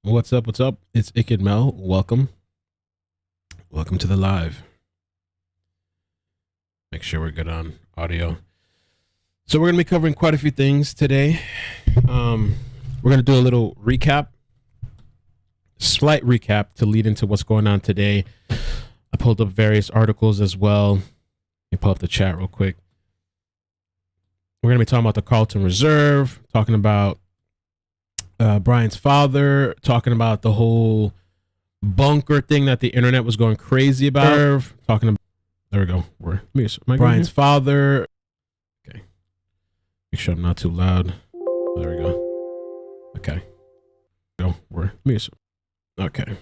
What's up? What's up? It's iCkEdMeL. Welcome. Welcome to the live. Make sure we're good on audio. So we're going to be covering quite a few things today. We're going to do a little recap, slight recap to lead into what's going on today. I pulled up various articles as well. Let me pull up the chat real quick. We're going to be talking about the Carlton Reserve, talking about Brian's father, talking about the whole bunker thing that the internet was going crazy about. Talking about, there we go. Brian's father. Okay. Make sure I'm not too loud. There we go. Okay. Okay.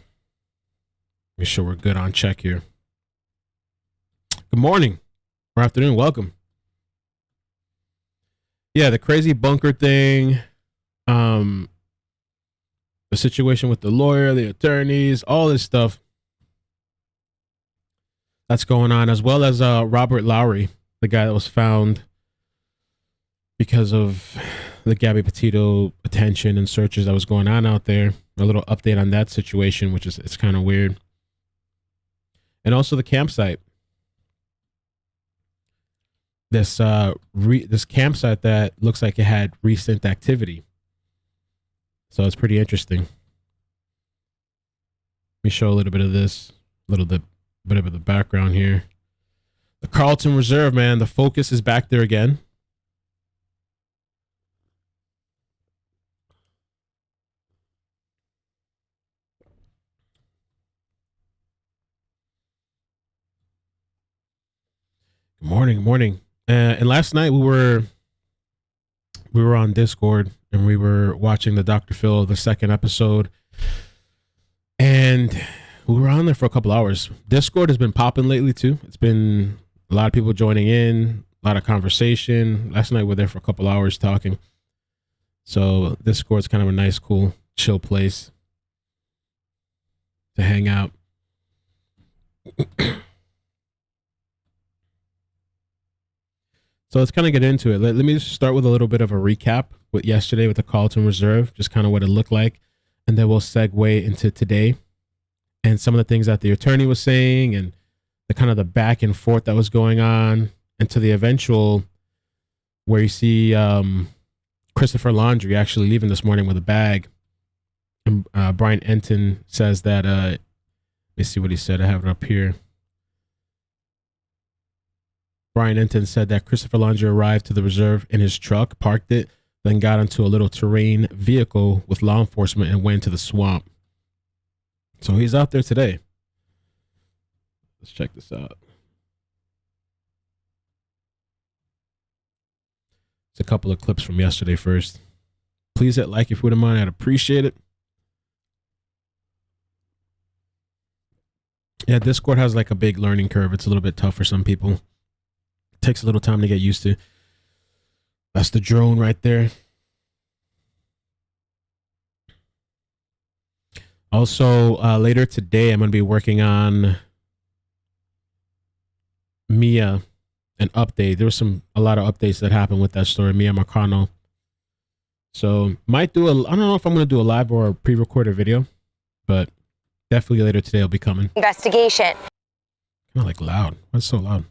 Make sure we're good on check here. Good morning or afternoon. Welcome. Yeah, the crazy bunker thing. The situation with the lawyer, the attorneys, all this stuff that's going on, as well as Robert Lowry, the guy that was found because of the Gabby Petito attention and searches that was going on out there. A little update on that situation, which is it's kind of weird. And also the campsite. This campsite that looks like it had recent activity. So it's pretty interesting. Let me show a little bit of this, bit of the background here. The Carlton Reserve, man, the focus is back there again. Good morning. And last night we were on Discord and we were watching the Dr. Phil, the second episode. And we were on there for a couple hours. Discord has been popping lately too. It's been a lot of people joining in, a lot of conversation. Last night we were there for a couple hours talking. So Discord's kind of a nice, cool, chill place to hang out. So let's kind of get into it. Let me just start with a little bit of a recap with yesterday with the Carlton Reserve, just kind of what it looked like. And then we'll segue into today and some of the things that the attorney was saying and the kind of the back and forth that was going on, and to the eventual where you see Christopher Laundrie actually leaving this morning with a bag. And Brian Enton says that, let me see what he said. I have it up here. Brian Enton said that Christopher Laundrie arrived to the reserve in his truck, parked it, then got into a little terrain vehicle with law enforcement and went to the swamp. So he's out there today. Let's check this out. It's a couple of clips from yesterday first. Please hit like if you wouldn't mind. I'd appreciate it. Yeah, Discord has like a big learning curve. It's a little bit tough for some people. Takes a little time to get used to. That's the drone right there. Also, later today, I'm going to be working on Mia, an update. There was a lot of updates that happened with that story, Mia Marcano. So might do I don't know if I'm going to do a live or a pre-recorded video, but definitely later today will be coming. Investigation. Kind of like loud. Why is it so loud?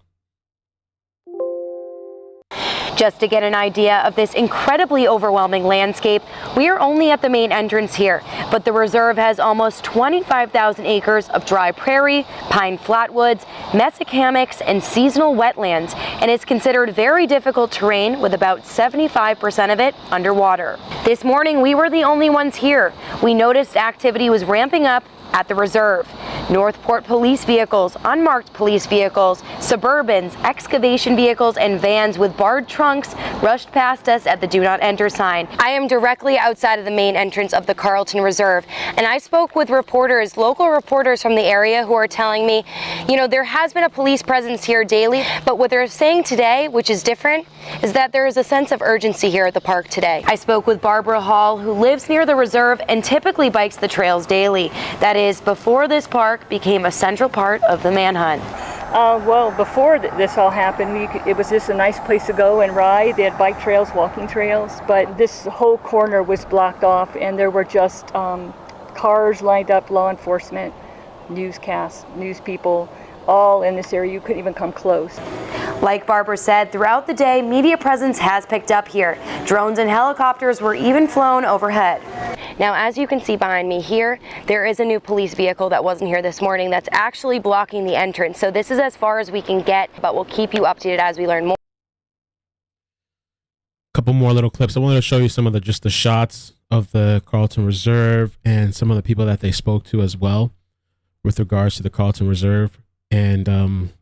Just to get an idea of this incredibly overwhelming landscape, we are only at the main entrance here, but the reserve has almost 25,000 acres of dry prairie, pine flatwoods, mesic hammocks, and seasonal wetlands, and is considered very difficult terrain with about 75% of it underwater. This morning, we were the only ones here. We noticed activity was ramping up at the reserve. Northport police vehicles, unmarked police vehicles, Suburbans, excavation vehicles, and vans with barred trunks rushed past us at the Do Not Enter sign. I am directly outside of the main entrance of the Carlton Reserve, and I spoke with reporters, local reporters from the area, who are telling me, you know, there has been a police presence here daily, but what they're saying today, which is different, is that there is a sense of urgency here at the park today. I spoke with Barbara Hall, who lives near the reserve and typically bikes the trails daily. That is, before this park became a central part of the manhunt. Well, before this all happened, it was just a nice place to go and ride. They had bike trails, walking trails, but this whole corner was blocked off, and there were just cars lined up, law enforcement, newscasts, news people, all in this area. You couldn't even come close. Like Barbara said, throughout the day, media presence has picked up here. Drones and helicopters were even flown overhead. Now, as you can see behind me here, there is a new police vehicle that wasn't here this morning that's actually blocking the entrance. So this is as far as we can get, but we'll keep you updated as we learn more. Couple more little clips. I wanted to show you some of the shots of the Carlton Reserve and some of the people that they spoke to as well with regards to the Carlton Reserve. And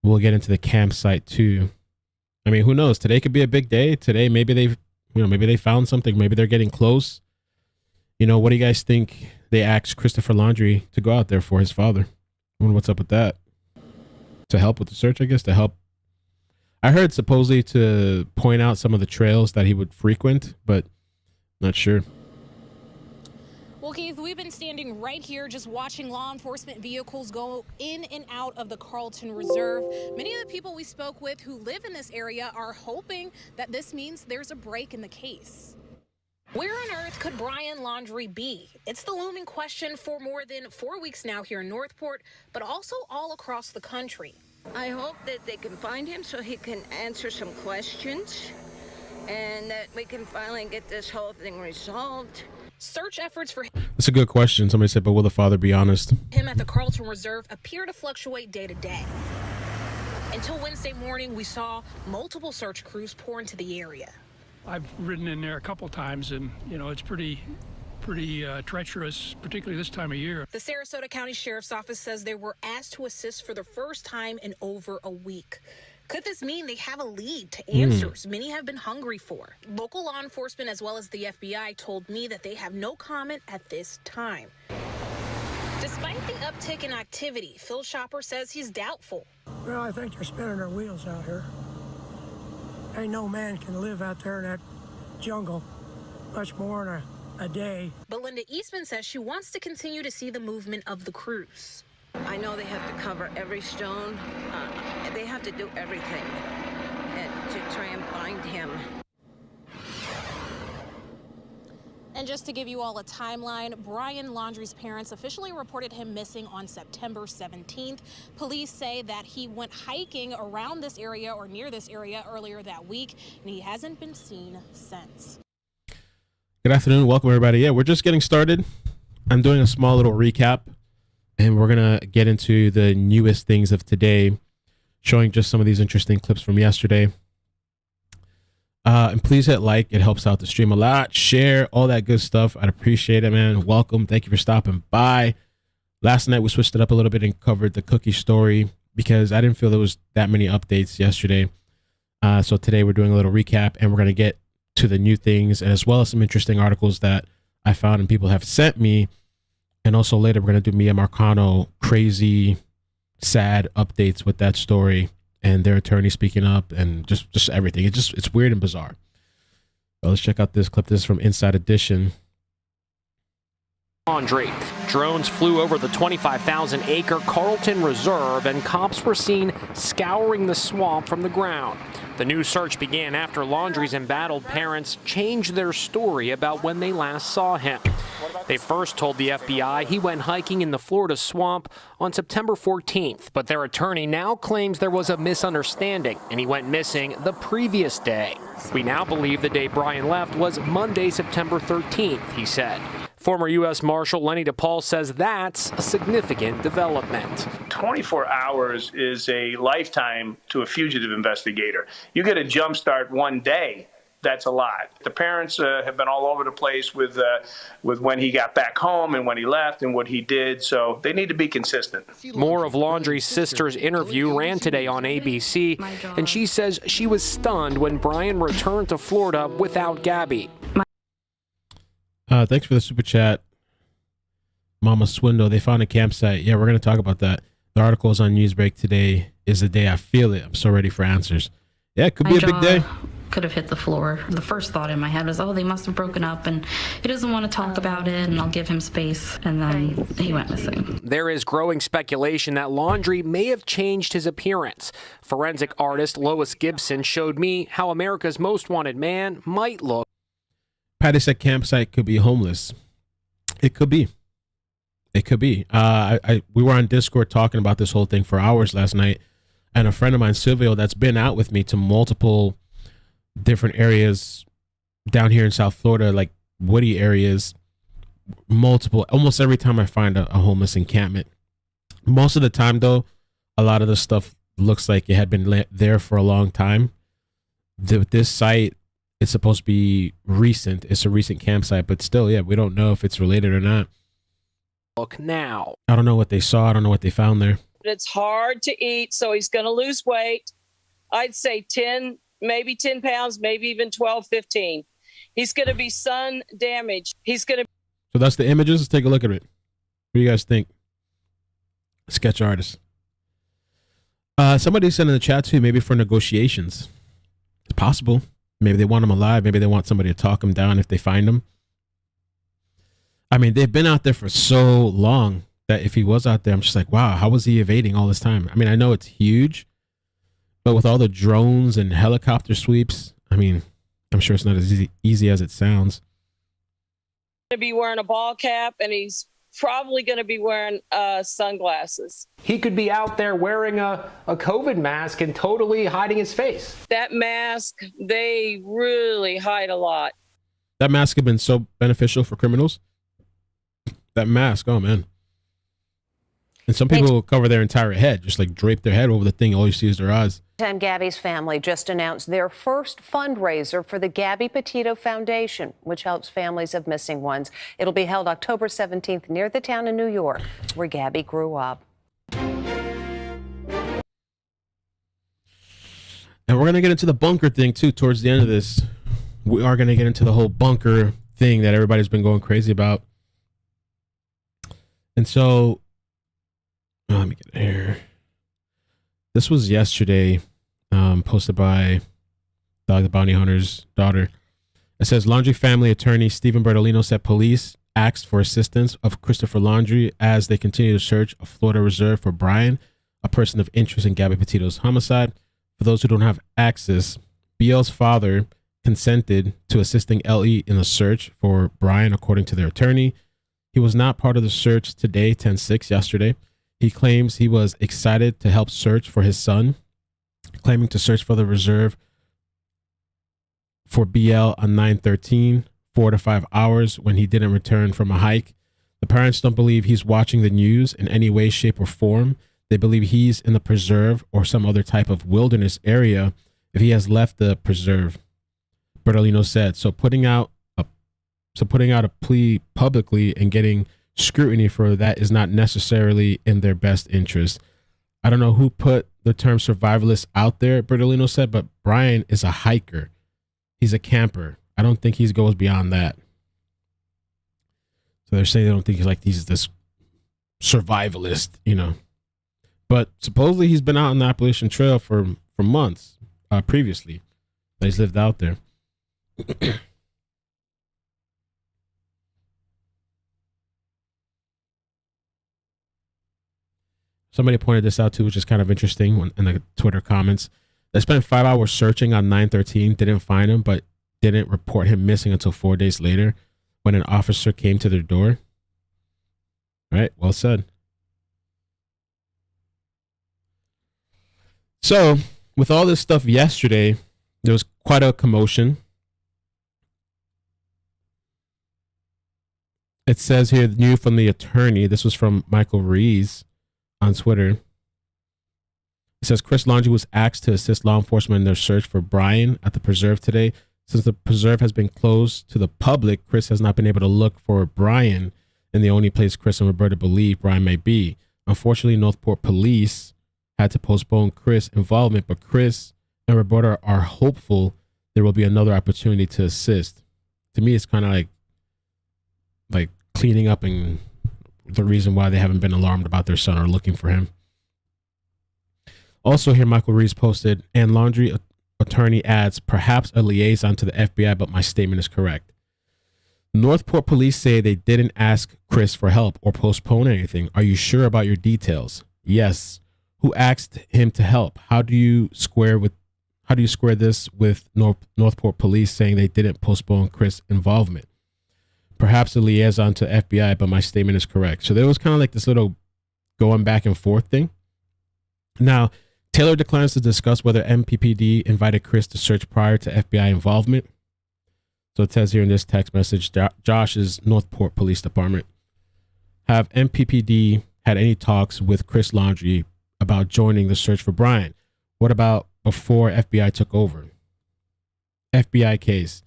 we'll get into the campsite too. I mean, who knows? Today could be a big day. Today, maybe they found something. Maybe they're getting close. What do you guys think they asked Christopher Laundrie to go out there for, his father? I wonder what's up with that. To help with the search, I guess, to help. I heard supposedly to point out some of the trails that he would frequent, but not sure. Well, Keith, we've been standing right here just watching law enforcement vehicles go in and out of the Carlton Reserve. Many of the people we spoke with who live in this area are hoping that this means there's a break in the case. Where on earth could Brian Laundrie be? It's the looming question for more than 4 weeks now here in Northport, but also all across the country. I hope that they can find him so he can answer some questions and that we can finally get this whole thing resolved. Search efforts for That's a good question. Somebody said, but will the father be honest? him at the Carlton Reserve appear to fluctuate day to day. Until Wednesday morning, we saw multiple search crews pour into the area. I've ridden in there a couple times, and it's pretty treacherous, particularly this time of year. The Sarasota County Sheriff's Office says they were asked to assist for the first time in over a week. Could this mean they have a lead to answers many have been hungry for? Local law enforcement as well as the FBI told me that they have no comment at this time. Despite the uptick in activity, Phil Shopper says he's doubtful. Well, I think they're spinning their wheels out here. Ain't no man can live out there in that jungle much more than a day. But Linda Eastman says she wants to continue to see the movement of the crews. I know they have to cover every stone. They have to do everything to try and find him. And just to give you all a timeline, Brian Laundrie's parents officially reported him missing on September 17th. Police say that he went hiking around this area or near this area earlier that week, and he hasn't been seen since. Good afternoon. Welcome, everybody. Yeah, we're just getting started. I'm doing a small little recap, and we're going to get into the newest things of today, showing just some of these interesting clips from yesterday. And please hit like. It helps out the stream a lot. Share, all that good stuff. I'd appreciate it, man. Welcome. Thank you for stopping by. Last night, we switched it up a little bit and covered the cookie story because I didn't feel there was that many updates yesterday. So today, we're doing a little recap, and we're going to get to the new things, and as well as some interesting articles that I found and people have sent me. And also later, we're going to do Mia Marcano crazy, sad updates with that story and their attorney speaking up and just everything. It's weird and bizarre. Well, let's check out this clip. This is from Inside Edition. Laundrie. Drones flew over the 25,000-acre Carlton Reserve, and cops were seen scouring the swamp from the ground. The new search began after Laundrie's embattled parents changed their story about when they last saw him. They first told the FBI he went hiking in the Florida swamp on September 14th, but their attorney now claims there was a misunderstanding and he went missing the previous day. We now believe the day Brian left was Monday, September 13th, he said. Former U.S. Marshal Lenny DePaul says that's a significant development. 24 hours is a lifetime to a fugitive investigator. You get a jump start one day, that's a lot. The parents have been all over the place with when he got back home and when he left and what he did, so they need to be consistent. More of Laundrie's sister's interview ran today on ABC, and she says she was stunned when Brian returned to Florida without Gabby. Thanks for the super chat, Mama Swindle. They found a campsite. Yeah, we're going to talk about that. The article is on Newsbreak. Today is the day I feel it. I'm so ready for answers. Yeah, it could be a big day. Could have hit the floor. The first thought in my head was, oh, they must have broken up and he doesn't want to talk about it and I'll give him space. And then he went missing. There is growing speculation that Laundrie may have changed his appearance. Forensic artist Lois Gibson showed me how America's Most Wanted Man might look. Patty said campsite could be homeless. It could be. It could be. We were on Discord talking about this whole thing for hours last night, and a friend of mine, Silvio, that's been out with me to multiple different areas down here in South Florida, like woody areas, almost every time I find a homeless encampment. Most of the time, though, a lot of the stuff looks like it had been there for a long time. This site is supposed to be recent. It's a recent campsite, but still, yeah, we don't know if it's related or not. Look now. I don't know what they saw. I don't know what they found there. It's hard to eat, so he's going to lose weight. I'd say 10, maybe 10 pounds, maybe even 12, 15. He's going to be sun damaged. He's going to. So that's the images. Let's take a look at it. What do you guys think? Sketch artist. Somebody sent in the chat too, maybe for negotiations. It's possible. Maybe they want him alive. Maybe they want somebody to talk him down if they find him. I mean, they've been out there for so long that if he was out there, I'm just like, wow, how was he evading all this time? I mean, I know it's huge, but with all the drones and helicopter sweeps, I mean, I'm sure it's not as easy as it sounds. Going to be wearing a ball cap, and he's probably going to be wearing sunglasses. He could be out there wearing a COVID mask and totally hiding his face. That mask, they really hide a lot. That mask has been so beneficial for criminals. That mask, oh man. And some people will cover their entire head, just like drape their head over the thing. All you see is their eyes. Gabby's family just announced their first fundraiser for the Gabby Petito Foundation, which helps families of missing ones. It'll be held October 17th near the town of New York, where Gabby grew up. And we're going to get into the bunker thing, too, towards the end of this. We are going to get into the whole bunker thing that everybody's been going crazy about. And so, let me get it here. This was yesterday, posted by Dog the Bounty Hunter's daughter. It says, Laundrie family attorney Stephen Bertolino said police asked for assistance of Christopher Laundrie as they continue to search a Florida reserve for Brian, a person of interest in Gabby Petito's homicide. For those who don't have access, BL's father consented to assisting LE in the search for Brian, according to their attorney. He was not part of the search today, 10/6, yesterday. He claims he was excited to help search for his son, claiming to search for the reserve for BL on 9/13, 4 to 5 hours when he didn't return from a hike. The parents don't believe he's watching the news in any way, shape, or form. They believe he's in the preserve or some other type of wilderness area if he has left the preserve, Bertolino said. So putting out a plea publicly and getting scrutiny for that is not necessarily in their best interest. I don't know who put the term survivalist out there, Bertolino said, but Brian is a hiker. He's a camper. I don't think he goes beyond that. So they're saying they don't think he's this survivalist, you know. But supposedly he's been out on the Appalachian Trail for months previously. That he's lived out there. Somebody pointed this out too, which is kind of interesting in the Twitter comments. They spent 5 hours searching on 9/13, didn't find him, but didn't report him missing until 4 days later when an officer came to their door. Right, well said. So, with all this stuff yesterday, there was quite a commotion. It says here, new from the attorney. This was from Michael Rees on Twitter. It says Chris Laundrie was asked to assist law enforcement in their search for Brian at the preserve today. Since the preserve has been closed to the public, Chris has not been able to look for Brian in the only place Chris and Roberta believe Brian may be. Unfortunately, Northport police had to postpone Chris' involvement, but Chris and Roberta are hopeful there will be another opportunity to assist. To me, it's kind of like cleaning up and the reason why they haven't been alarmed about their son or looking for him. Also here, Michael Rees posted, and Laundrie attorney adds, perhaps a liaison to the FBI, but my statement is correct. Northport police say they didn't ask Chris for help or postpone anything. Are you sure about your details? Yes. Who asked him to help? How do you square this with Northport police saying they didn't postpone Chris' involvement? perhaps a liaison to FBI, but my statement is correct. So there was kind of like this little going back and forth thing. Now, Taylor declines to discuss whether MPPD invited Chris to search prior to FBI involvement. So it says here in this text message, Josh's Northport Police Department. Have MPPD had any talks with Chris Laundrie about joining the search for Brian? What about before FBI took over? FBI case.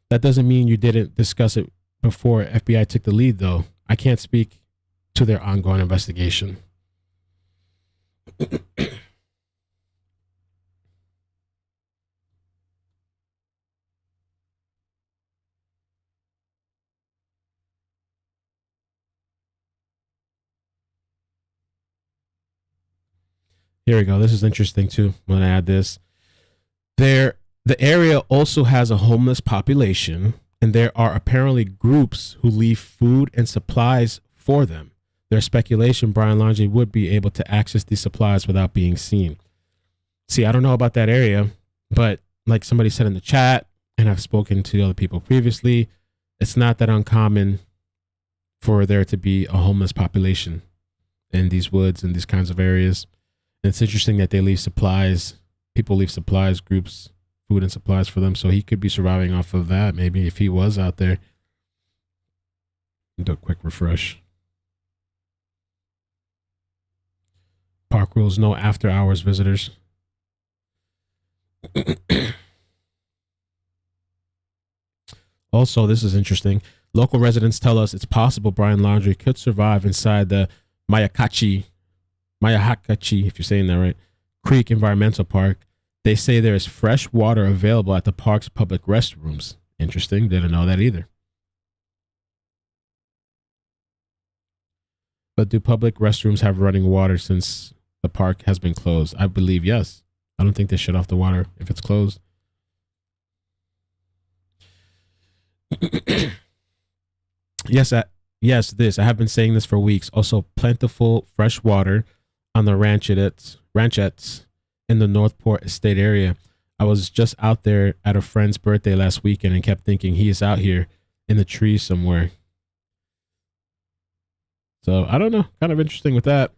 That doesn't mean you didn't discuss it before FBI took the lead, though. I can't speak to their ongoing investigation. Here we go. This is interesting too. I'm gonna add this. The area also has a homeless population, and there are apparently groups who leave food and supplies for them. There's speculation Brian Laundrie would be able to access these supplies without being seen. See, I don't know about that area, but like somebody said in the chat, and I've spoken to other people previously, it's not that uncommon for there to be a homeless population in these woods and these kinds of areas. And it's interesting that they leave supplies, people leave supplies, groups, food and supplies for them. So he could be surviving off of that, maybe, if he was out there. Do a quick refresh. Park rules, no after hours visitors. Also, this is interesting. Local residents tell us it's possible Brian Laundrie could survive inside the Mayakachi, if you're saying that right, Creek Environmental Park. They say there is fresh water available at the park's public restrooms. Interesting. Didn't know that either. But do public restrooms have running water since the park has been closed? I believe yes. I don't think they shut off the water if it's closed. Yes, I have been saying this for weeks. Also, plentiful fresh water on the ranchettes in the Northport Estate area. I was just out there at a friend's birthday last weekend and kept thinking he is out here in the trees somewhere. So I don't know. Kind of interesting with that.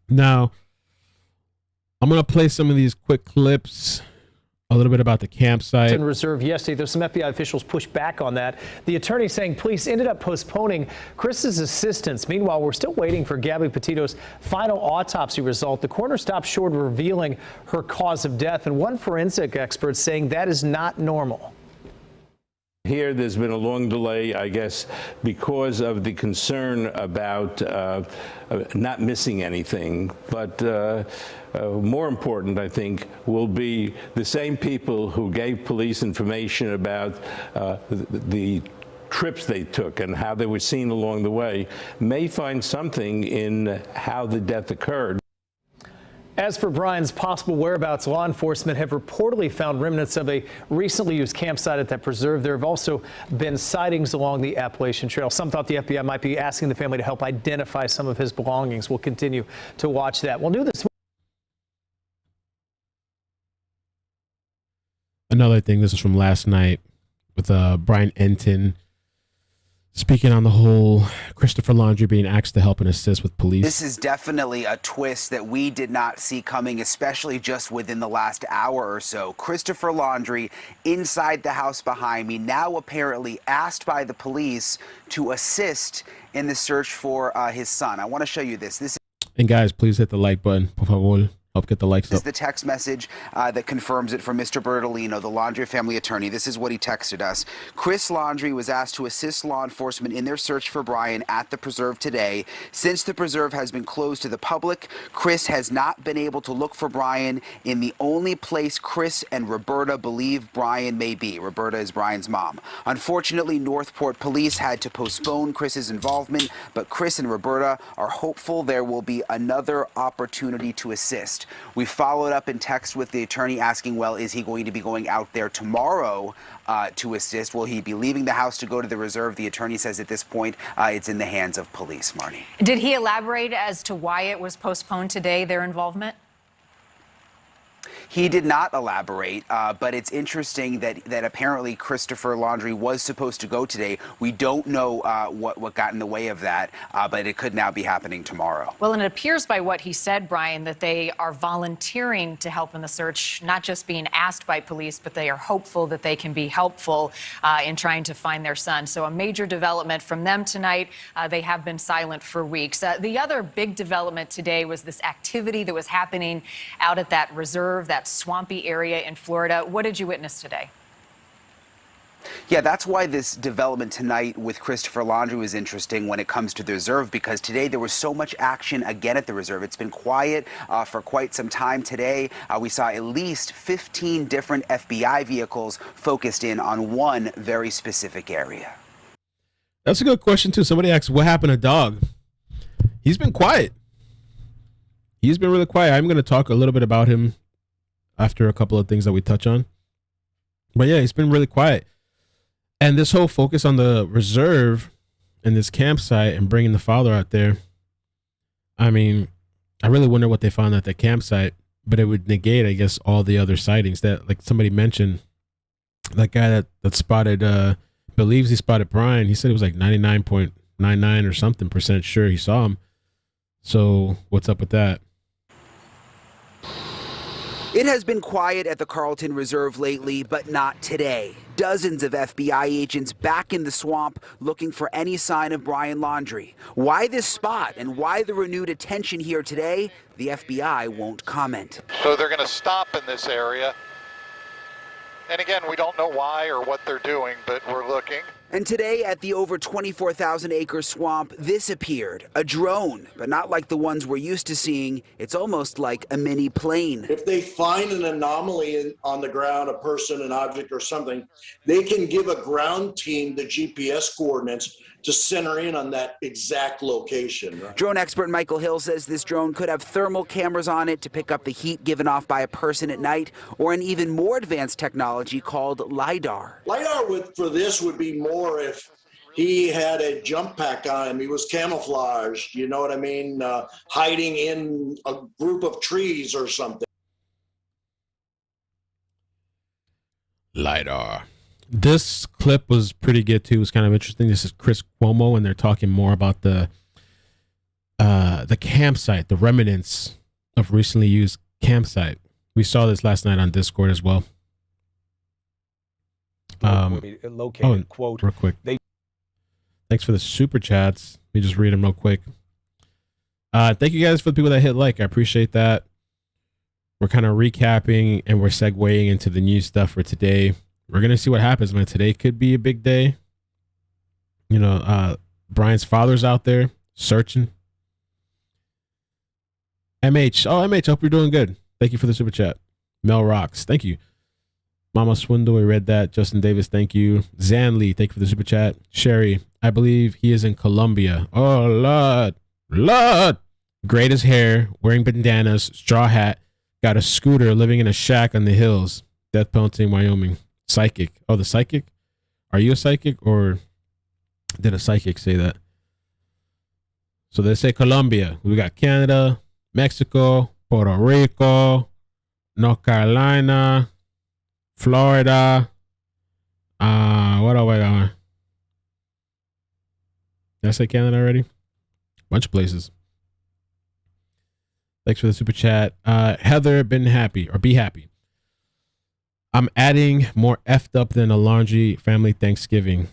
Now, I'm going to play some of these quick clips. A little bit about the campsite. In reserve yesterday, there's some FBI officials pushed back on that. The attorney saying police ended up postponing Chris's assistance. Meanwhile, we're still waiting for Gabby Petito's final autopsy result. The coroner stopped short of revealing her cause of death, and one forensic expert saying that is not normal. Here, there's been a long delay, I guess, because of the concern about not missing anything. But more important, I think, will be the same people who gave police information about the trips they took and how they were seen along the way may find something in how the death occurred. As for Brian's possible whereabouts, law enforcement have reportedly found remnants of a recently used campsite at that preserve. There have also been sightings along the Appalachian Trail. Some thought the FBI might be asking the family to help identify some of his belongings. We'll continue to watch that. We'll do this. Another thing, this is from last night with Brian Enton speaking on the whole Christopher Laundrie being asked to help and assist with police. This is definitely a twist that we did not see coming, especially just within the last hour or so. Christopher Laundrie inside the house behind me, now apparently asked by the police to assist in the search for his son. I want to show you this. And guys, please hit the like button, por favor. Help get the likes up. This is the text message that confirms it from Mr. Bertolino, the Laundrie family attorney. This is what he texted us. Chris Laundrie was asked to assist law enforcement in their search for Brian at the preserve today. Since the preserve has been closed to the public, Chris has not been able to look for Brian in the only place Chris and Roberta believe Brian may be. Roberta is Brian's mom. Unfortunately, Northport police had to postpone Chris's involvement, but Chris and Roberta are hopeful there will be another opportunity to assist. We followed up in text with the attorney asking, well, is he going to be going out there tomorrow to assist? Will he be leaving the house to go to the reserve? The attorney says at this point it's in the hands of police, Marnie. Did he elaborate as to why it was postponed today, their involvement? He did not elaborate, but it's interesting that apparently Christopher Laundrie was supposed to go today. We don't know what got in the way of that, but it could now be happening tomorrow. Well, and it appears by what he said, Brian, that they are volunteering to help in the search, not just being asked by police, but they are hopeful that they can be helpful in trying to find their son. So a major development from them tonight. They have been silent for weeks. The other big development today was this activity that was happening out at that reserve, that swampy area in Florida. What did you witness today? Yeah, that's why this development tonight with Christopher Laundrie was interesting when it comes to the reserve, because today there was so much action again at the reserve. It's been quiet for quite some time today. We saw at least 15 different FBI vehicles focused in on one very specific area. That's a good question, too. Somebody asked, what happened to Dog? He's been quiet. He's been really quiet. I'm going to talk a little bit about him after a couple of things that we touch on. But yeah, he's been really quiet. And this whole focus on the reserve and this campsite and bringing the father out there, I mean, I really wonder what they found at the campsite, but it would negate, I guess, all the other sightings that, like somebody mentioned, that guy that spotted, believes he spotted Brian. He said it was like 99.99 or something % sure he saw him. So what's up with that? It has been quiet at the Carlton Reserve lately, but not today. Dozens of FBI agents back in the swamp looking for any sign of Brian Laundrie. Why this spot and why the renewed attention here today, the FBI won't comment. So they're going to stop in this area. And again, we don't know why or what they're doing, but we're looking. And today at the over 24,000 acre swamp, this appeared, a drone, but not like the ones we're used to seeing. It's almost like a mini plane. If they find an anomaly on the ground, a person, an object or something, they can give a ground team the GPS coordinates to center in on that exact location. Right? Drone expert Michael Hill says this drone could have thermal cameras on it to pick up the heat given off by a person at night, or an even more advanced technology called LiDAR. LiDAR for this would be more if he had a jump pack on him, he was camouflaged, you know what I mean, hiding in a group of trees or something. LiDAR. This clip was pretty good too. It was kind of interesting. This is Chris Cuomo, and they're talking more about the campsite, the remnants of recently used campsite. We saw this last night on Discord as well. Located, quote, real quick. Thanks for the super chats. Let me just read them real quick. Thank you guys for the people that hit like. I appreciate that. We're kind of recapping and we're segueing into the new stuff for today. We're going to see what happens, man. Today could be a big day. You know, Brian's father's out there searching. MH. Oh, MH, hope you're doing good. Thank you for the super chat. Mel Rocks. Thank you. Mama Swindle, we read that. Justin Davis, thank you. Zanley, thank you for the super chat. Sherry, I believe he is in Colombia. Oh, Lord. Lord. Great as hair, wearing bandanas, straw hat, got a scooter, living in a shack on the hills. Death penalty in Wyoming. Psychic. Oh, the psychic? Are you a psychic, or did a psychic say that? So they say Colombia. We got Canada, Mexico, Puerto Rico, North Carolina, Florida. What are we going? Did I say Canada already? Bunch of places. Thanks for the super chat. Heather, be happy. I'm adding more effed up than a Laundrie family Thanksgiving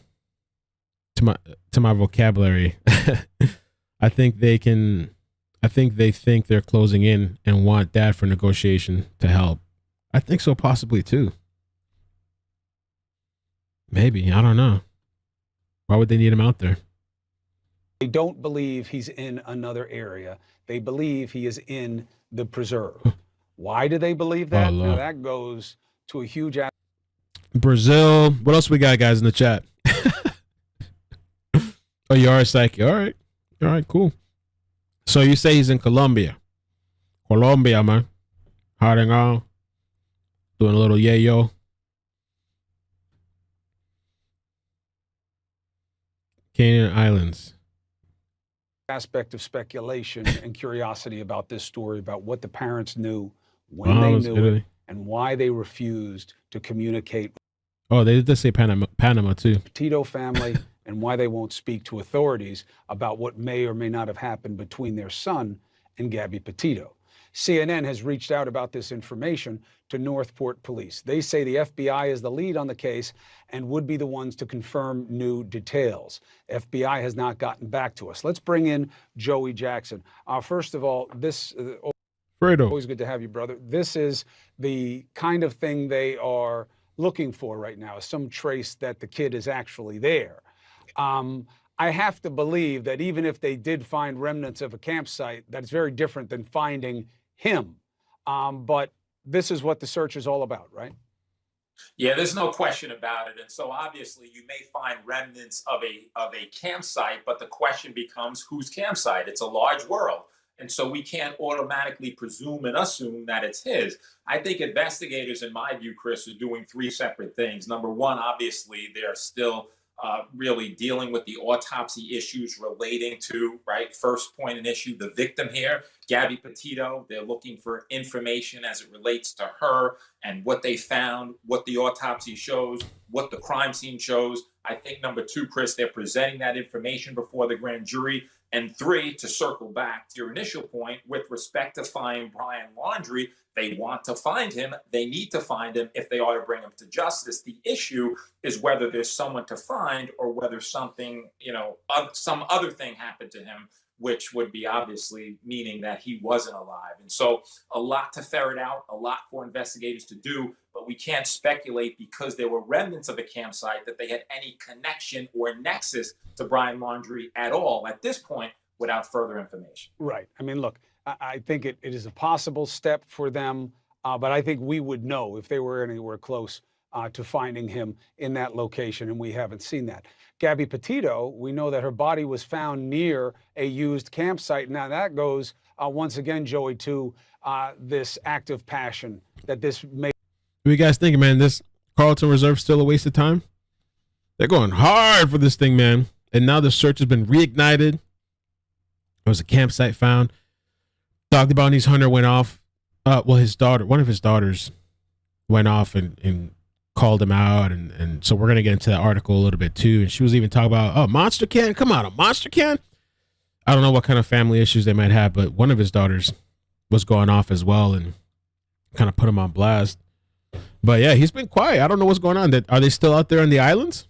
to my vocabulary. I think they think they're closing in and want dad for negotiation to help. I think so, possibly too. Maybe, I don't know. Why would they need him out there? They don't believe he's in another area. They believe he is in the preserve. Why do they believe that? Now that goes to a huge Brazil. What else we got, guys, in the chat? Oh, you are a psychic. All right, cool. So you say he's in Colombia. Colombia, man. Hiding on. Doing a little yayo. Canaan Islands. aspect of speculation and curiosity about this story, about what the parents knew, when they knew it, and why they refused to communicate with Oh, they did say Panama too. the Petito family and why they won't speak to authorities about what may or may not have happened between their son and Gabby Petito. CNN has reached out about this information to Northport Police. They say the FBI is the lead on the case and would be the ones to confirm new details. FBI has not gotten back to us. Let's bring in Joey Jackson. First of all, Fredo. Always good to have you, brother. This is the kind of thing they are looking for right now, some trace that the kid is actually there. I have to believe that even if they did find remnants of a campsite, that's very different than finding him. But this is what the search is all about, right? Yeah, there's no question about it. And so obviously you may find remnants of a campsite, but the question becomes whose campsite? It's a large world. And so we can't automatically presume and assume that it's his. I think investigators, in my view, Chris, are doing three separate things. Number one, obviously, they're still really dealing with the autopsy issues relating to, right, first point and issue, the victim here, Gabby Petito. They're looking for information as it relates to her and what they found, what the autopsy shows, what the crime scene shows. I think number two, Chris, they're presenting that information before the grand jury. And three, to circle back to your initial point, with respect to finding Brian Laundrie, they want to find him. They need to find him if they are to bring him to justice. The issue is whether there's someone to find or whether something, some other thing happened to him, which would be obviously meaning that he wasn't alive. And so a lot to ferret out, a lot for investigators to do, but we can't speculate because there were remnants of a campsite that they had any connection or nexus to Brian Laundrie at all at this point without further information. Right. I mean, look, I think it is a possible step for them, but I think we would know if they were anywhere close to finding him in that location, and we haven't seen that. Gabby Petito, we know that her body was found near a used campsite. Now that goes, once again, Joey, to this act of passion that this may. What do you guys think, man? This Carlton Reserve still a waste of time? They're going hard for this thing, man. And now the search has been reignited. There was a campsite found. Dr. Bounty's hunter went off. His daughter, one of his daughters, went off and called him out. And so we're going to get into that article a little bit too. And she was even talking about, oh, monster can? Come on, a monster can? I don't know what kind of family issues they might have, but one of his daughters was going off as well and kind of put him on blast. But yeah, he's been quiet. I don't know what's going on. Are they still out there on the islands?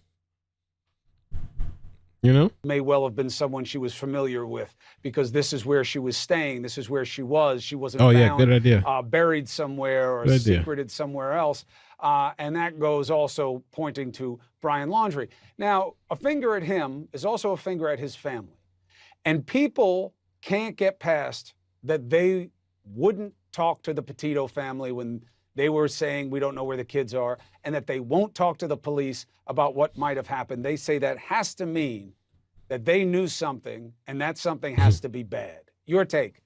May well have been someone she was familiar with because this is where she was staying. This is where she was. She wasn't found, good idea. Buried somewhere or secreted somewhere else. And that goes also pointing to Brian Laundrie. Now, a finger at him is also a finger at his family. And people can't get past that they wouldn't talk to the Petito family when they were saying we don't know where the kids are, and that they won't talk to the police about what might have happened. They say that has to mean that they knew something, and that something has to be bad. Your take?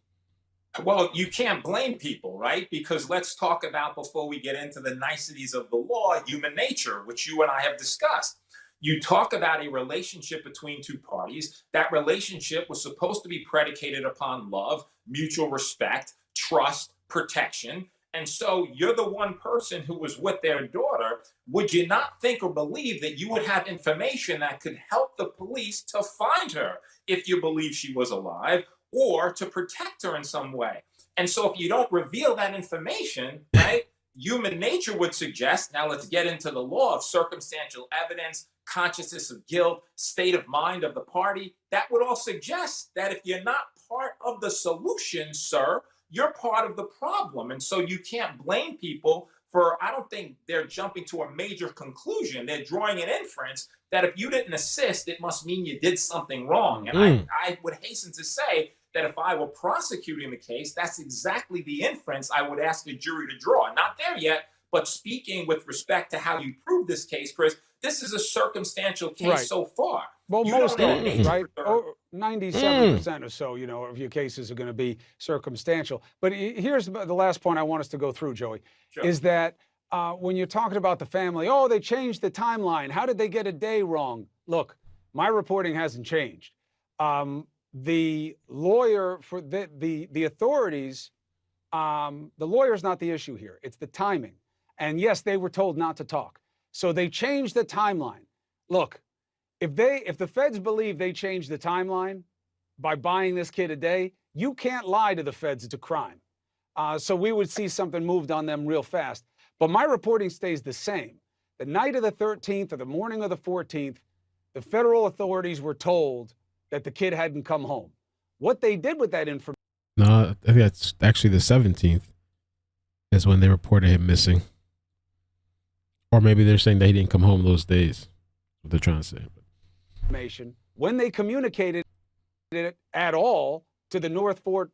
Well, you can't blame people, right? Because let's talk about, before we get into the niceties of the law, human nature, which you and I have discussed. You talk about a relationship between two parties. That relationship was supposed to be predicated upon love, mutual respect, trust, protection. And so you're the one person who was with their daughter. Would you not think or believe that you would have information that could help the police to find her if you believe she was alive or to protect her in some way? And so if you don't reveal that information, right, human nature would suggest, now let's get into the law of circumstantial evidence, consciousness of guilt, state of mind of the party. That would all suggest that if you're not part of the solution, sir, you're part of the problem. And so you can't blame people for, I don't think they're jumping to a major conclusion. They're drawing an inference that if you didn't assist, it must mean you did something wrong. And I would hasten to say that if I were prosecuting the case, that's exactly the inference I would ask the jury to draw. Not there yet, but speaking with respect to how you prove this case, Chris, this is a circumstantial case so far. Well, most of them, right? 97% or so, of your cases are going to be circumstantial. But here's the last point I want us to go through, Joey, is that when you're talking about the family, oh, they changed the timeline. How did they get a day wrong? Look, my reporting hasn't changed. The lawyer for the authorities The lawyer's not the issue here. It's the timing. And yes, they were told not to talk. So they changed the timeline. Look, if the feds believe they changed the timeline by buying this kid a day, you can't lie to the feds. It's a crime. So we would see something moved on them real fast. But my reporting stays the same. The night of the 13th or the morning of the 14th, the federal authorities were told that the kid hadn't come home. What they did with that information. No, I think that's actually the 17th is when they reported him missing. Or maybe they're saying that he didn't come home those days. That's what they're trying to say. When they communicated it at all to the North Port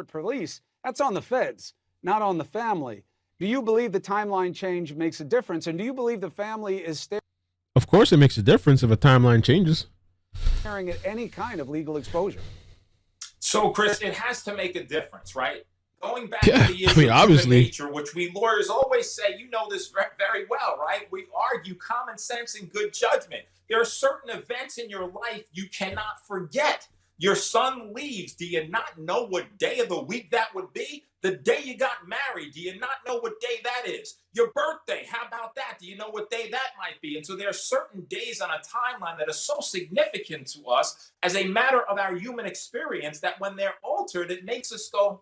Police, that's on the feds, not on the family. Do you believe the timeline change makes a difference? And do you believe the family is Of course it makes a difference if a timeline changes. staring at any kind of legal exposure? So, Chris, it has to make a difference, right? Going back to the issue of obviously. human nature, which we lawyers always say, you know this very well, right? We argue common sense and good judgment. There are certain events in your life you cannot forget. Your son leaves. Do you not know what day of the week that would be? The day you got married. Do you not know what day that is? Your birthday. How about that? Do you know what day that might be? And so there are certain days on a timeline that are so significant to us as a matter of our human experience that when they're altered, it makes us go,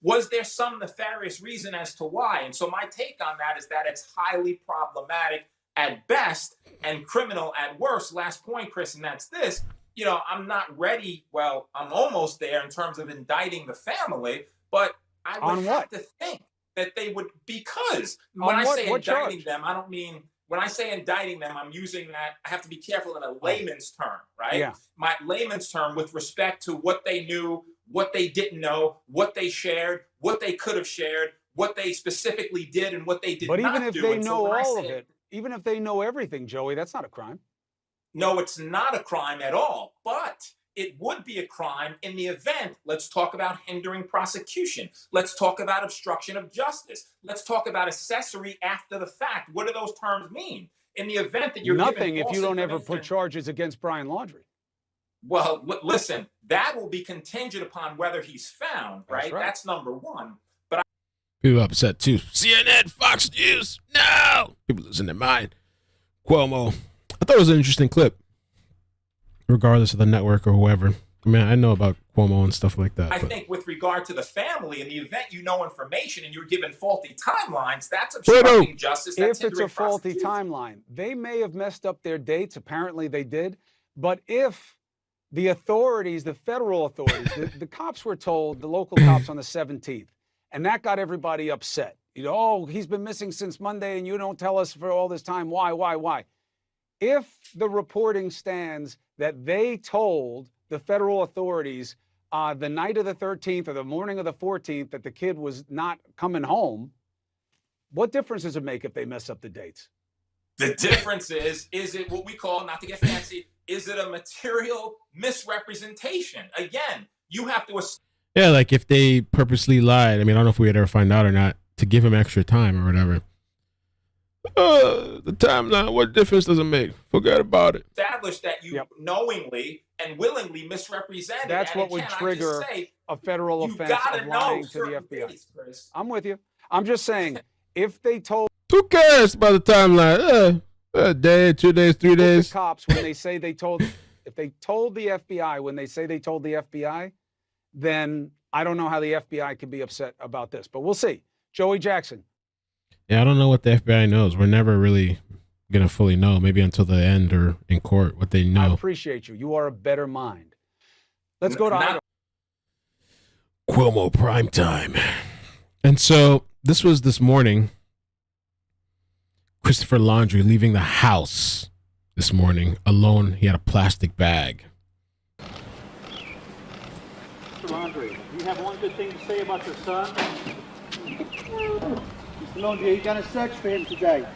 was there some nefarious reason as to why? And so my take on that is that it's highly problematic at best and criminal at worst. Last point, Chris, and that's this. You know, I'm not ready. Well, I'm almost there in terms of indicting the family, but I would have to think that they would, because when I say indicting them, I don't mean, when I say indicting them, I'm using that, I have to be careful in a layman's term, right? Yeah. My layman's term with respect to what they knew, what they didn't know, what they shared, what they could have shared, what they specifically did and what they did not do. But even if they know all of it, even if they know everything, Joey, that's not a crime. No, it's not a crime at all, but it would be a crime in the event, let's talk about hindering prosecution. Let's talk about obstruction of justice. Let's talk about accessory after the fact. What do those terms mean? In the event that you're nothing given if you don't ever information- put charges against Brian Laundrie. Well, listen, that will be contingent upon whether he's found, right? That's right. That's number one. People upset too. CNN, Fox News, no! People losing their mind. Cuomo. I thought it was an interesting clip, regardless of the network or whoever. I mean, I know about Cuomo and stuff like that. I think with regard to the family, in the event you know information and you're given faulty timelines, that's obstructing justice. That's If it's a hindering faulty prosecution. timeline, they may have messed up their dates. Apparently they did. But if the authorities, the federal authorities, the cops were told, the local cops on the 17th, and that got everybody upset. You know, oh, he's been missing since Monday and you don't tell us for all this time. Why? If the reporting stands that they told the federal authorities the night of the 13th or the morning of the 14th that the kid was not coming home, what difference does it make if they mess up the dates? The difference is it what we call, not to get fancy, is it a material misrepresentation? Again, you have to... Yeah, like if they purposely lied. I mean, I don't know if we'd ever find out or not, to give him extra time or whatever. The timeline, what difference does it make? Forget about it. Establish that you knowingly and willingly misrepresented. That's and what would again, I trigger just say, a federal you offense gotta of know lying to the certain FBI. dates, Chris. I'm with you. I'm just saying, if they told... Who cares about the timeline? A day, 2 days, 3 days. The cops, when they say they told... If they told the FBI, when they say they told the FBI, then I don't know how the FBI can be upset about this. But we'll see. Joey Jackson. Yeah, I don't know what the FBI knows. We're never really going to fully know, maybe until the end or in court, what they I know. appreciate you. You are a better mind. Let's go to Cuomo prime time. And so this was this morning. Christopher Laundrie leaving the house this morning alone. He had a plastic bag. Mr. Laundrie, you have one good thing to say about your son? Mr. Laundrie, you got a search for him today.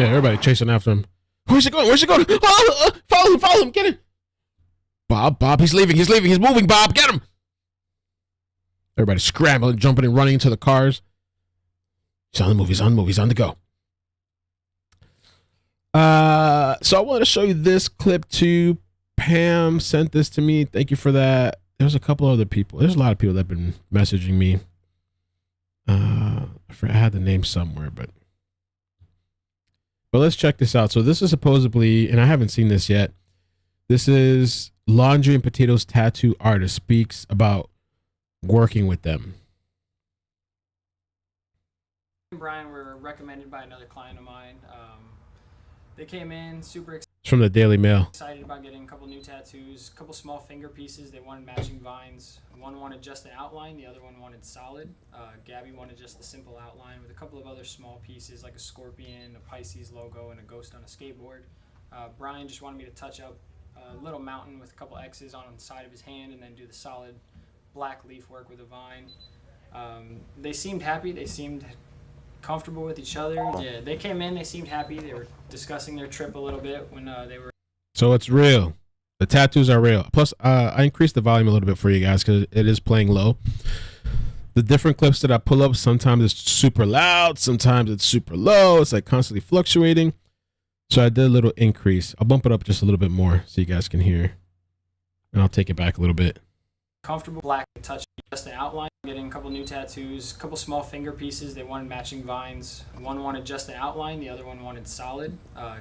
Yeah, everybody chasing after him. Where's he going? Where's he going? Follow him, get him. Bob, he's leaving, he's moving, Bob, get him. Everybody scrambling, jumping and running into the cars. He's on the move, he's on the go. So I wanted to show you this clip too. Pam sent this to me. Thank you for that. There's a couple other people. There's a lot of people that have been messaging me. I had the name somewhere, but let's check this out. So this is supposedly, and I haven't seen this yet. This is Laundrie and Petito's tattoo artist speaks about working with them. Brian were recommended by another client of mine. They came in super excited. It's from the Daily Mail. Excited about getting a couple new tattoos, a couple small finger pieces. They wanted matching vines. One wanted just the outline, the other one wanted solid. Gabby wanted just the simple outline with a couple of other small pieces like a scorpion, a Pisces logo, and a ghost on a skateboard. Brian just wanted me to touch up a little mountain with a couple X's on the side of his hand and then do the solid black leaf work with a vine. They seemed happy. They seemed comfortable with each other. Yeah, they came in, they seemed happy. They were discussing their trip a little bit when they were. So it's real. The tattoos are real. Plus, I increased the volume a little bit for you guys because it is playing low. The different clips that I pull up, sometimes it's super loud, sometimes it's super low. It's like constantly fluctuating. So I did a little increase. I'll bump it up just a little bit more so you guys can hear. And I'll take it back a little bit. Comfortable black touch, just the outline. Getting a couple new tattoos, a couple small finger pieces. They wanted matching vines. One wanted just the outline, the other one wanted solid.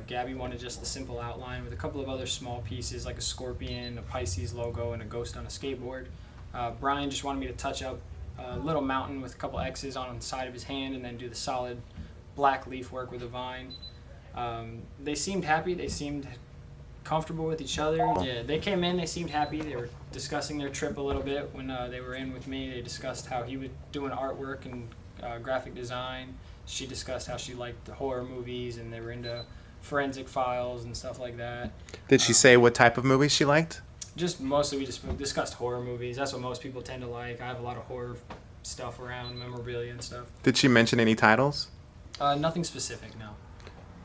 Gabby wanted just the simple outline with a couple of other small pieces like a scorpion, a Pisces logo, and a ghost on a skateboard. Brian just wanted me to touch up a little mountain with a couple X's on the side of his hand and then do the solid black leaf work with a vine. They seemed happy. They seemed comfortable with each other. Yeah, they came in, they seemed happy. They were discussing their trip a little bit when they were in with me. They discussed how he was doing artwork and graphic design. She discussed how she liked the horror movies and they were into forensic files and stuff like that. Did she say what type of movies she liked? Just mostly we just discussed horror movies. That's what most people tend to like. I have a lot of horror stuff around, memorabilia and stuff. Did she mention any titles? Nothing specific, no.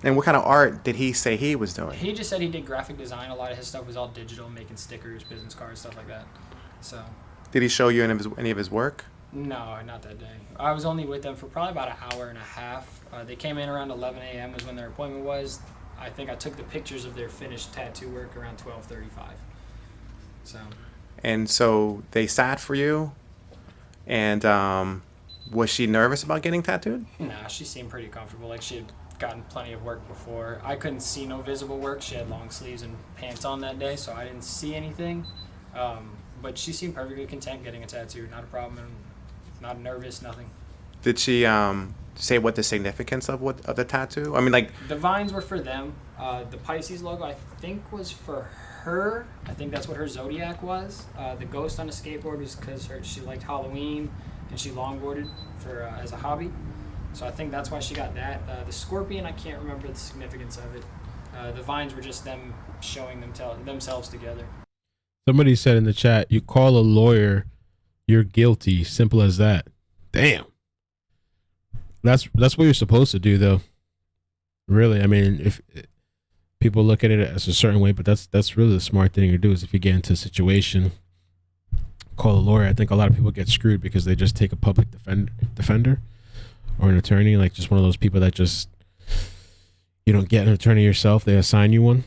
And what kind of art did he say he was doing? He just said he did graphic design. A lot of his stuff was all digital, making stickers, business cards, stuff like that. So. Did he show you any of his work? No, not that day. I was only with them for probably about an hour and a half. They came in around 11 a.m. was when their appointment was. I think I took the pictures of their finished tattoo work around 12:35. So. And so they sat for you, and was she nervous about getting tattooed? Nah, she seemed pretty comfortable. Like she had gotten plenty of work before. I couldn't see no visible work. She had long sleeves and pants on that day, so I didn't see anything. But she seemed perfectly content getting a tattoo. Not a problem. Not nervous. Nothing. Did she say what the significance of the tattoo? I mean, like the vines were for them. The Pisces logo, I think, was for her. I think that's what her zodiac was. The ghost on a skateboard was because she liked Halloween and she longboarded for as a hobby. So I think that's why she got that. The scorpion, I can't remember the significance of it. The vines were just them showing themselves together. Somebody said in the chat, you call a lawyer, you're guilty. Simple as that. Damn. That's what you're supposed to do, though. Really, I mean, if people look at it as a certain way, but that's really the smart thing to do is if you get into a situation, call a lawyer. I think a lot of people get screwed because they just take a public defender. Or an attorney, like just one of those people that just, you don't get an attorney yourself, they assign you one.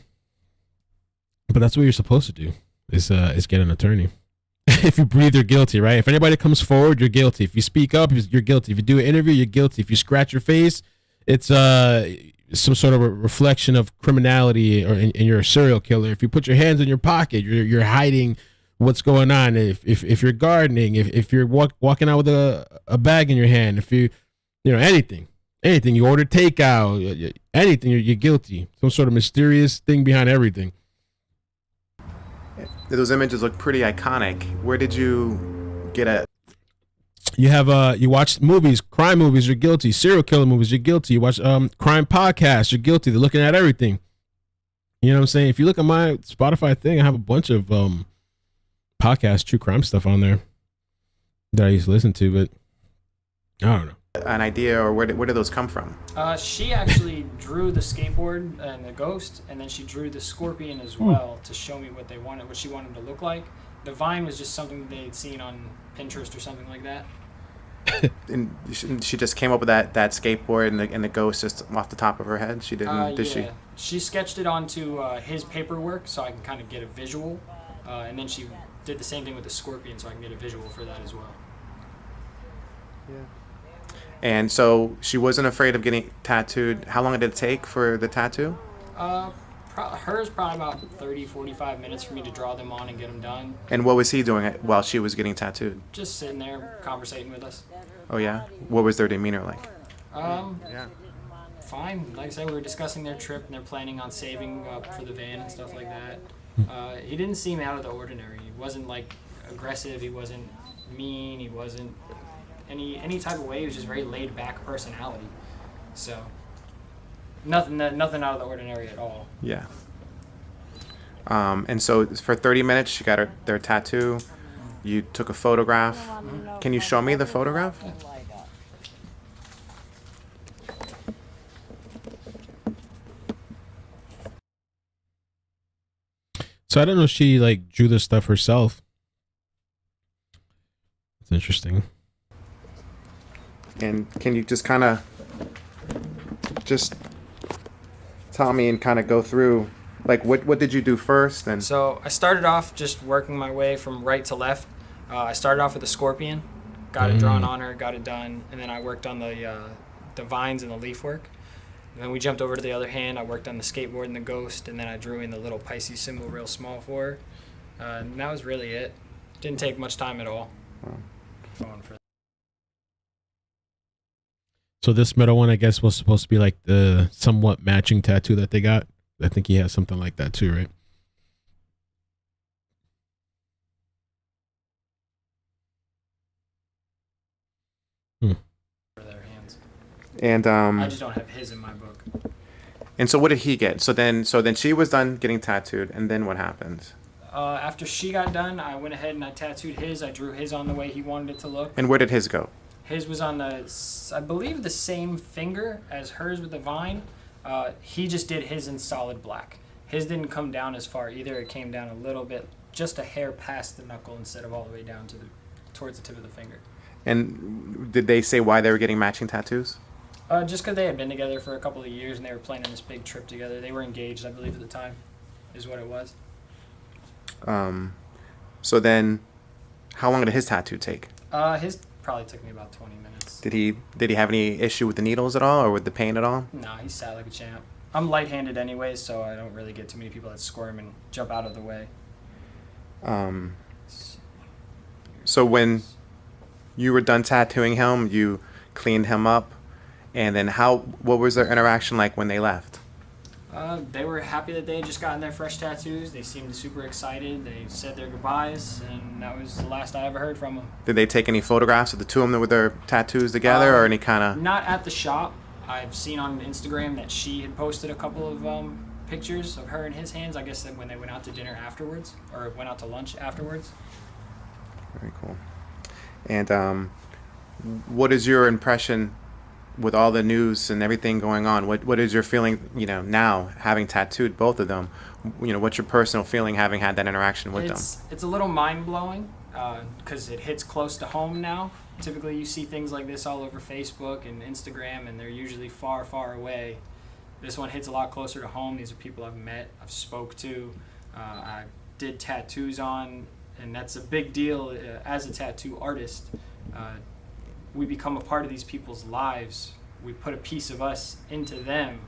But that's what you're supposed to do, is get an attorney. If you breathe, you're guilty, right? If anybody comes forward, you're guilty. If you speak up, you're guilty. If you do an interview, you're guilty. If you scratch your face, it's some sort of a reflection of criminality, or and you're a serial killer. If you put your hands in your pocket, you're hiding what's going on. If you're gardening, if you're walking out with a bag in your hand, if you anything, you order takeout, anything, you're guilty. Some sort of mysterious thing behind everything. Those images look pretty iconic. Where did you get it? You watch movies, crime movies, you're guilty. Serial killer movies, you're guilty. You watch crime podcasts, you're guilty. They're looking at everything. You know what I'm saying? If you look at my Spotify thing, I have a bunch of podcasts, true crime stuff on there that I used to listen to, but I don't know. an idea, or where did those come from? She actually drew the skateboard and the ghost, and then she drew the scorpion as well to show me what she wanted to look like. The vine was just something they'd seen on Pinterest or something like that. And she just came up with that skateboard and the ghost just off the top of her head. She didn't, did she? She sketched it onto his paperwork so I can kind of get a visual, and then she did the same thing with the scorpion so I can get a visual for that as well. Yeah. And so she wasn't afraid of getting tattooed. How long did it take for the tattoo? Hers probably about 30, 45 minutes for me to draw them on and get them done. And what was he doing while she was getting tattooed? Just sitting there conversating with us. Oh yeah? What was their demeanor like? Yeah. Fine. Like I said, we were discussing their trip and they're planning on saving up for the van and stuff like that. He didn't seem out of the ordinary. He wasn't like aggressive. He wasn't mean. He wasn't any type of way. He was just very laid back personality. So nothing out of the ordinary at all. Yeah. And so for 30 minutes, she got their tattoo. You took a photograph. Can you show me the photograph? So I don't know if she like drew this stuff herself. It's interesting. And can you just kind of just tell me and kind of go through, like, what did you do first? And so I started off just working my way from right to left. I started off with the scorpion, got it drawn on her, got it done, and then I worked on the vines and the leaf work. And then we jumped over to the other hand. I worked on the skateboard and the ghost, and then I drew in the little Pisces symbol real small for her. And that was really it. Didn't take much time at all. So this middle one, I guess, was supposed to be like the somewhat matching tattoo that they got. I think he has something like that too, right? For their hands. And I just don't have his in my book. And so what did he get? So then she was done getting tattooed, and then what happened? After she got done, I went ahead and I tattooed his. I drew his on the way he wanted it to look. And where did his go? His was on I believe, the same finger as hers with the vine. He just did his in solid black. His didn't come down as far either. It came down a little bit, just a hair past the knuckle instead of all the way down towards the tip of the finger. And did they say why they were getting matching tattoos? Just because they had been together for a couple of years and they were planning this big trip together. They were engaged, I believe, at the time, is what it was. So then, how long did his tattoo take? His probably took me about 20 minutes. Did he have any issue with the needles at all, or with the pain at all? No, he sat like a champ. I'm light-handed anyway, so I don't really get too many people that squirm and jump out of the way. So when you were done tattooing him, you cleaned him up, and then what was their interaction like when they left? They were happy that they had just gotten their fresh tattoos. They seemed super excited. They said their goodbyes, and that was the last I ever heard from them. Did they take any photographs of the two of them with their tattoos together, or any kind of? Not at the shop. I've seen on Instagram that she had posted a couple of pictures of her and his hands. I guess that when they went out to dinner afterwards, or went out to lunch afterwards. Very cool. And what is your impression with all the news and everything going on? What is your feeling, now having tattooed both of them? What's your personal feeling having had that interaction with them? It's a little mind-blowing because it hits close to home now. Typically you see things like this all over Facebook and Instagram, and they're usually far, far away. This one hits a lot closer to home. These are people I've met, I've spoke to, I did tattoos on, and that's a big deal as a tattoo artist. We become a part of these people's lives. We put a piece of us into them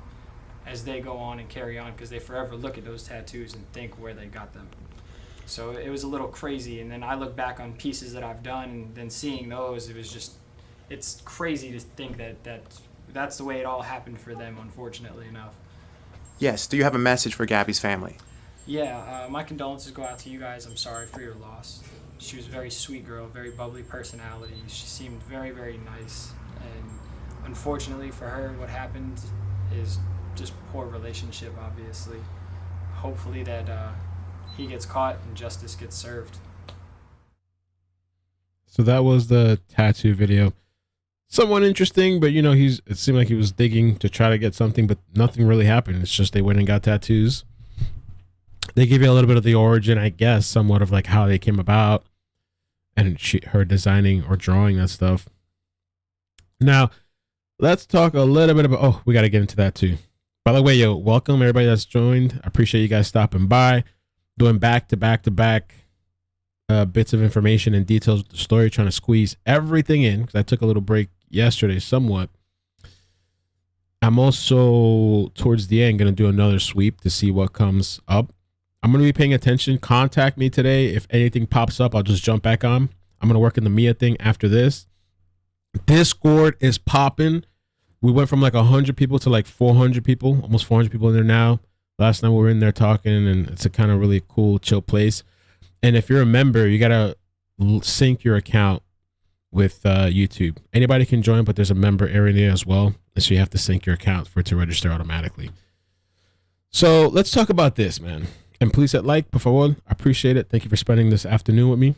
as they go on and carry on, because they forever look at those tattoos and think where they got them. So it was a little crazy, and then I look back on pieces that I've done, and then seeing those, it's crazy to think that's the way it all happened for them, unfortunately enough. Yes. Do you have a message for Gabby's family? Yeah, my condolences go out to you guys. I'm sorry for your loss. She was a very sweet girl, very bubbly personality. She seemed very, very nice. And unfortunately for her, what happened is just poor relationship, obviously. Hopefully that he gets caught and justice gets served. So that was the tattoo video. somewhat interesting, but it seemed like he was digging to try to get something, but nothing really happened. It's just they went and got tattoos. They give you a little bit of the origin, I guess, somewhat of like how they came about, and her designing or drawing that stuff. Now, let's talk a little bit about. Oh, we got to get into that too. By the way, yo, welcome everybody that's joined. I appreciate you guys stopping by, doing back to back bits of information and details of the story, trying to squeeze everything in because I took a little break yesterday, somewhat. I'm also towards the end going to do another sweep to see what comes up. I'm going to be paying attention. Contact me today. If anything pops up, I'll just jump back on. I'm going to work in the Mia thing after this. Discord is popping. We went from like 100 people to like 400 people, almost 400 people in there now. Last night we were in there talking, and it's a kind of really cool, chill place. And if you're a member, you got to sync your account with YouTube. Anybody can join, but there's a member area as well. So you have to sync your account for it to register automatically. So let's talk about this, man. And please hit like, por favor. I appreciate it. Thank you for spending this afternoon with me.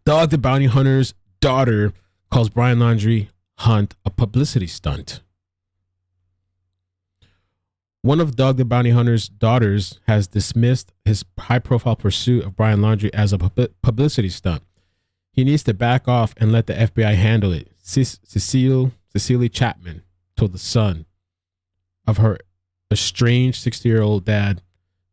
Dog the Bounty Hunter's daughter calls Brian Laundrie hunt a publicity stunt. One of Dog the Bounty Hunter's daughters has dismissed his high-profile pursuit of Brian Laundrie as a publicity stunt. He needs to back off and let the FBI handle it. Cecily Chapman told the son of her estranged 60-year-old dad,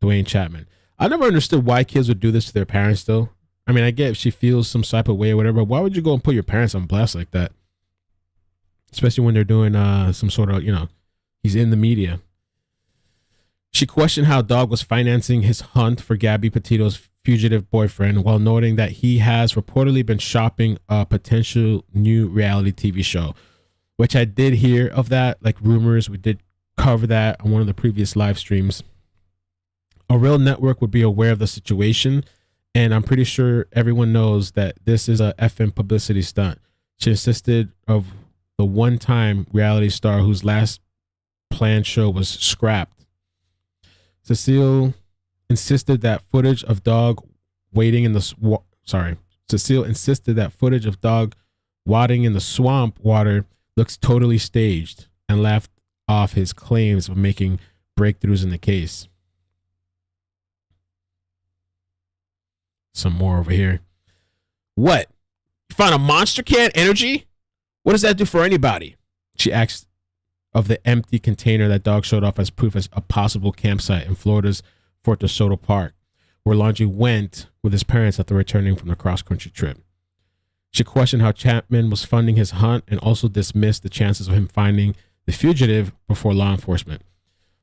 Dwayne Chapman. I never understood why kids would do this to their parents, though. I mean, I get if she feels some type of way or whatever. Why would you go and put your parents on blast like that? Especially when they're doing some sort of, he's in the media. She questioned how Dog was financing his hunt for Gabby Petito's fugitive boyfriend while noting that he has reportedly been shopping a potential new reality TV show, which I did hear of that, like rumors. We did cover that on one of the previous live streams. A real network would be aware of the situation, and I'm pretty sure everyone knows that this is a FM publicity stunt. She insisted of the one-time reality star whose last planned show was scrapped. Cecile insisted that footage of Dog wading in the Cecile insisted that footage of Dog wading in the swamp water looks totally staged and laughed off his claims of making breakthroughs in the case. Some more over here. What? You found a monster can energy? What does that do for anybody? She asked of the empty container that Dog showed off as proof as a possible campsite in Florida's Fort De Soto Park, where Laundrie went with his parents after returning from the cross-country trip. She questioned how Chapman was funding his hunt and also dismissed the chances of him finding the fugitive before law enforcement,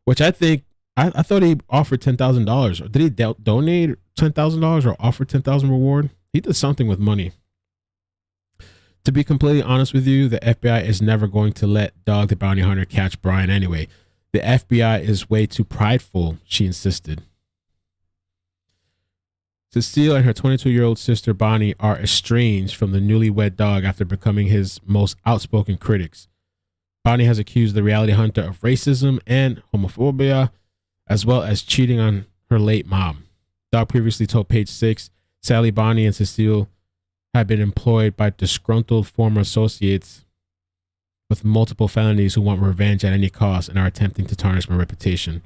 which I think, I thought he offered $10,000. Or did he donate $10,000 or offer $10,000 reward? He did something with money. To be completely honest with you, the FBI is never going to let Dog the Bounty Hunter catch Brian anyway. The FBI is way too prideful, she insisted. Cecile and her 22-year-old sister Bonnie are estranged from the newlywed Dog after becoming his most outspoken critics. Bonnie has accused the reality hunter of racism and homophobia, as well as cheating on her late mom. Dog previously told Page Six, Sally, Bonnie, and Cecile had been employed by disgruntled former associates with multiple felonies who want revenge at any cost and are attempting to tarnish my reputation.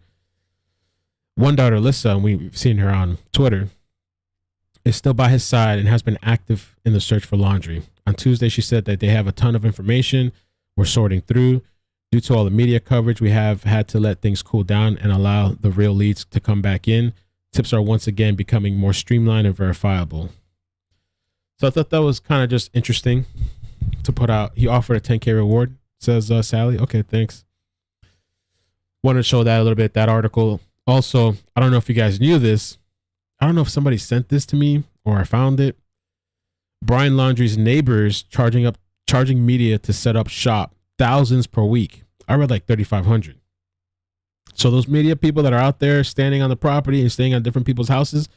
One daughter, Lissa, and we've seen her on Twitter, is still by his side and has been active in the search for Laundrie. On Tuesday, she said that they have a ton of information we're sorting through. Due to all the media coverage, we have had to let things cool down and allow the real leads to come back in. Tips are once again becoming more streamlined and verifiable. So I thought that was kind of just interesting to put out. He offered a $10,000 reward, says Sally. Okay, thanks. Wanted to show that a little bit, that article. Also, I don't know if you guys knew this. I don't know if somebody sent this to me or I found it. Brian Laundrie's neighbors charging media to set up shop, thousands per week. I read like 3,500. So those media people that are out there standing on the property and staying on different people's houses,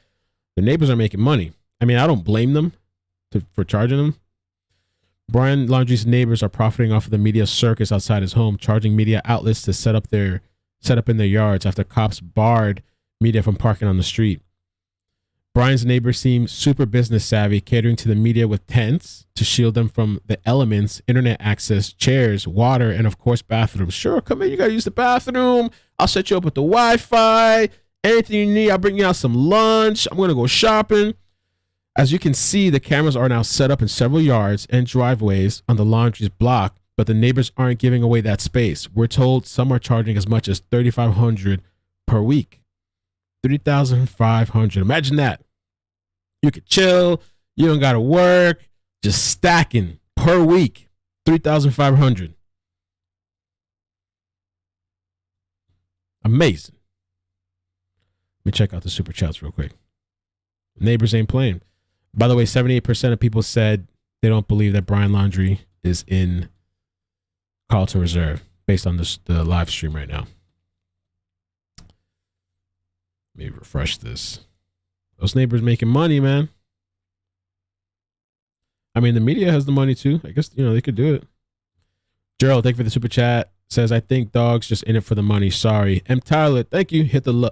the neighbors are making money. I mean, I don't blame them for charging them. Brian Laundrie's neighbors are profiting off of the media circus outside his home, charging media outlets to set up in their yards after cops barred media from parking on the street. Brian's neighbors seem super business savvy, catering to the media with tents to shield them from the elements, internet access, chairs, water, and of course, bathrooms. Sure, come in. You got to use the bathroom. I'll set you up with the Wi-Fi. Anything you need, I'll bring you out some lunch. I'm going to go shopping. As you can see, the cameras are now set up in several yards and driveways on the Laundrie's block, but the neighbors aren't giving away that space. We're told some are charging as much as $3,500 per week. $3,500. Imagine that. You could chill. You don't got to work. Just stacking per week. $3,500. Amazing. Let me check out the super chats real quick. Neighbors ain't playing. By the way, 78% of people said they don't believe that Brian Laundrie is in Carlton Reserve based on the live stream right now. Let me refresh this. Those neighbors making money, man. I mean, the media has the money too. I guess, they could do it. Gerald, thank you for the super chat. Says, I think dogs just in it for the money. Sorry. M. Tyler, thank you. Hit the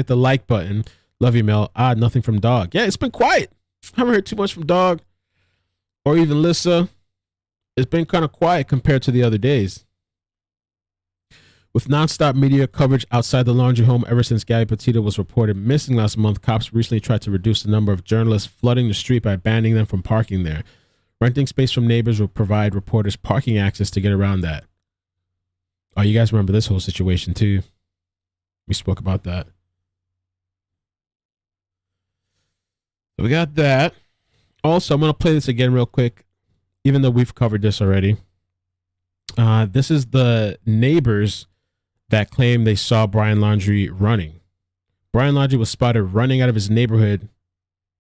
like button. Love you, Mel. Nothing from dog. Yeah, it's been quiet. Haven't heard too much from dog or even Lissa. It's been kind of quiet compared to the other days. With nonstop media coverage outside the Laundrie home ever since Gabby Petito was reported missing last month, cops recently tried to reduce the number of journalists flooding the street by banning them from parking there. Renting space from neighbors will provide reporters parking access to get around that. Oh, you guys remember this whole situation too? We spoke about that. So we got that. Also, I'm going to play this again real quick, even though we've covered this already. This is the neighbors that claim they saw Brian Laundrie running. Brian Laundrie was spotted running out of his neighborhood,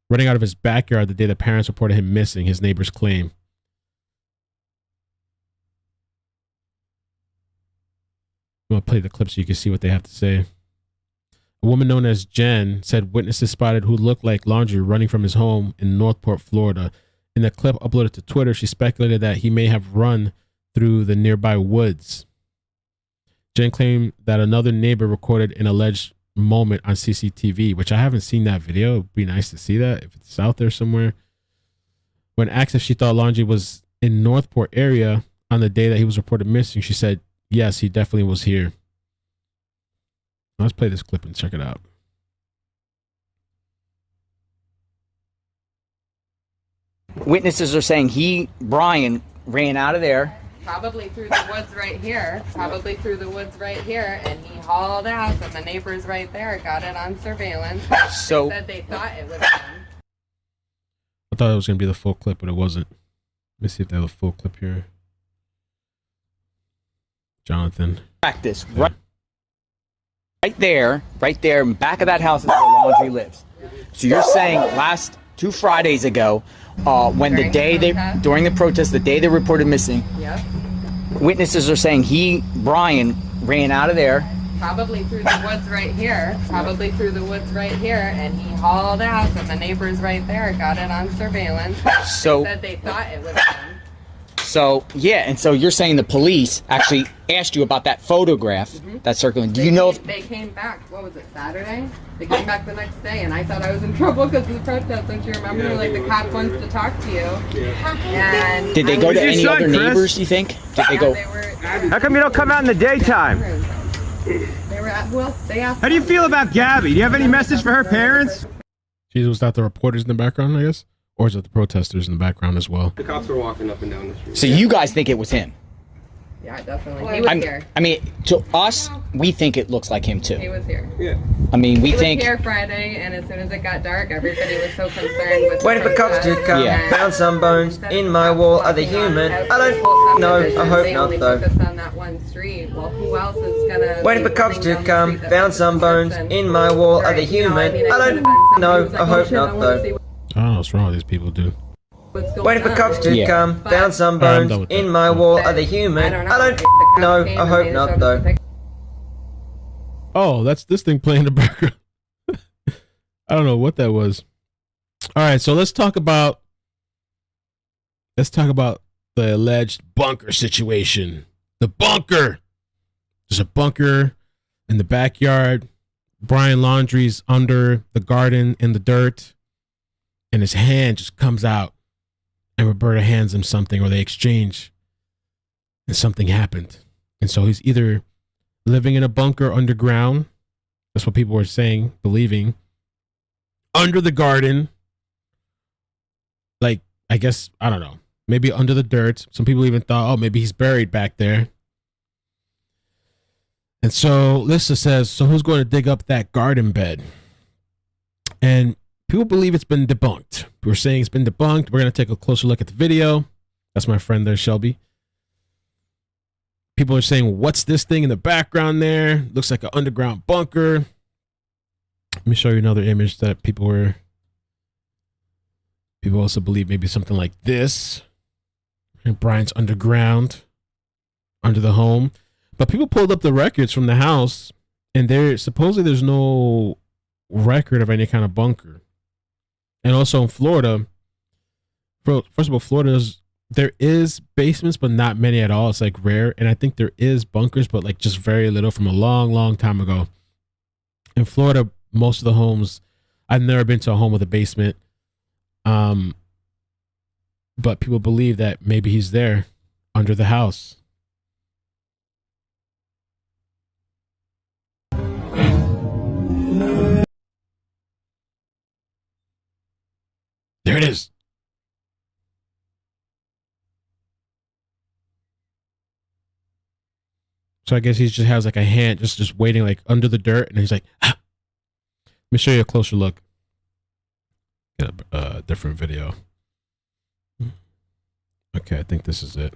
running out of his backyard the day the parents reported him missing, his neighbors claim. I'm going to play the clip so you can see what they have to say. A woman known as Jen said witnesses spotted who looked like Laundrie running from his home in Northport, Florida. In the clip uploaded to Twitter, she speculated that he may have run through the nearby woods. Jen claimed that another neighbor recorded an alleged moment on CCTV, which I haven't seen that video. It'd be nice to see that if it's out there somewhere. When asked if she thought Laundrie was in Northport area on the day that he was reported missing, she said, yes, he definitely was here. Let's play this clip and check it out. Witnesses are saying Brian, ran out of there. Probably through the woods right here. And he hauled ass, and the neighbors right there got it on surveillance. So they said they thought it was him. I thought it was going to be the full clip, but it wasn't. Let me see if they have a full clip here. Jonathan. Practice. Right there, in back of that house is where Laundrie lives. So you're saying last 2 Fridays ago, when during the protest, the day they reported missing, Yep. witnesses are saying Brian, ran out of there. Probably through the woods right here. And he hauled ass, and the neighbors right there got it on surveillance. So they said they thought it was him. So yeah, and so you're saying the police actually asked you about that photograph that's circling. Do you know if they came back? What was it, Saturday? They came back the next day, and I thought I was in trouble because of the protest. Don't you remember? Yeah, the cop wants to talk to you. Yeah. And did they go to any other neighbors? You think? Did they go? How come you don't come out in the daytime? They were at, well, they asked. How do you feel about Gabby? Do you have any message for her parents? Jesus, was that the reporters in the background, I guess? Or is it the protesters in the background as well? The cops were walking up and down the street. So you guys think it was him? Yeah, definitely. He was here. I mean, to us, we think it looks like him too. He was here. Yeah. I mean, we he think. was here Friday, and as soon as it got dark, everybody was so concerned with. Waiting for cops to come. Yeah. Found some bones in my wall. Are they human? I don't know. I hope they not only though. focused on that one street. Well, who else is gonna? Waiting for cops to come. Found some bones in my wall. Are they human? I don't know. I hope not though. I don't know what's wrong with these people, dude. Waiting for cops to come. Found some bones in my wall. Are they human? I don't know. I hope not though. Oh, that's this thing playing in the background. I don't know what that was. All right, so let's talk about the alleged bunker situation. The bunker. There's a bunker in the backyard. Brian Laundrie's under the garden in the dirt, and his hand just comes out, and Roberta hands him something, or they exchange, and something happened. And so he's either living in a bunker underground, that's what people were saying, believing, under the garden, like, I guess, I don't know, maybe under the dirt. Some people even thought, oh, maybe he's buried back there. And so Lissa says, so who's going to dig up that garden bed? And people believe it's been debunked. We're saying it's been debunked. We're going to take a closer look at the video. That's my friend there, Shelby. People are saying, what's this thing in the background there? Looks like an underground bunker. Let me show you another image that people also believe maybe something like this. And Brian's underground, under the home. But people pulled up the records from the house, and supposedly there's no record of any kind of bunker. And also in Florida, first of all, there is basements, but not many at all. It's like rare. And I think there is bunkers, but like just very little from a long, long time ago. In Florida, most of the homes, I've never been to a home with a basement. But people believe that maybe he's there under the house. There it is. So I guess he just has like a hand just waiting like under the dirt, and he's like, ah. Let me show you a closer look. Get a different video. Okay, I think this is it.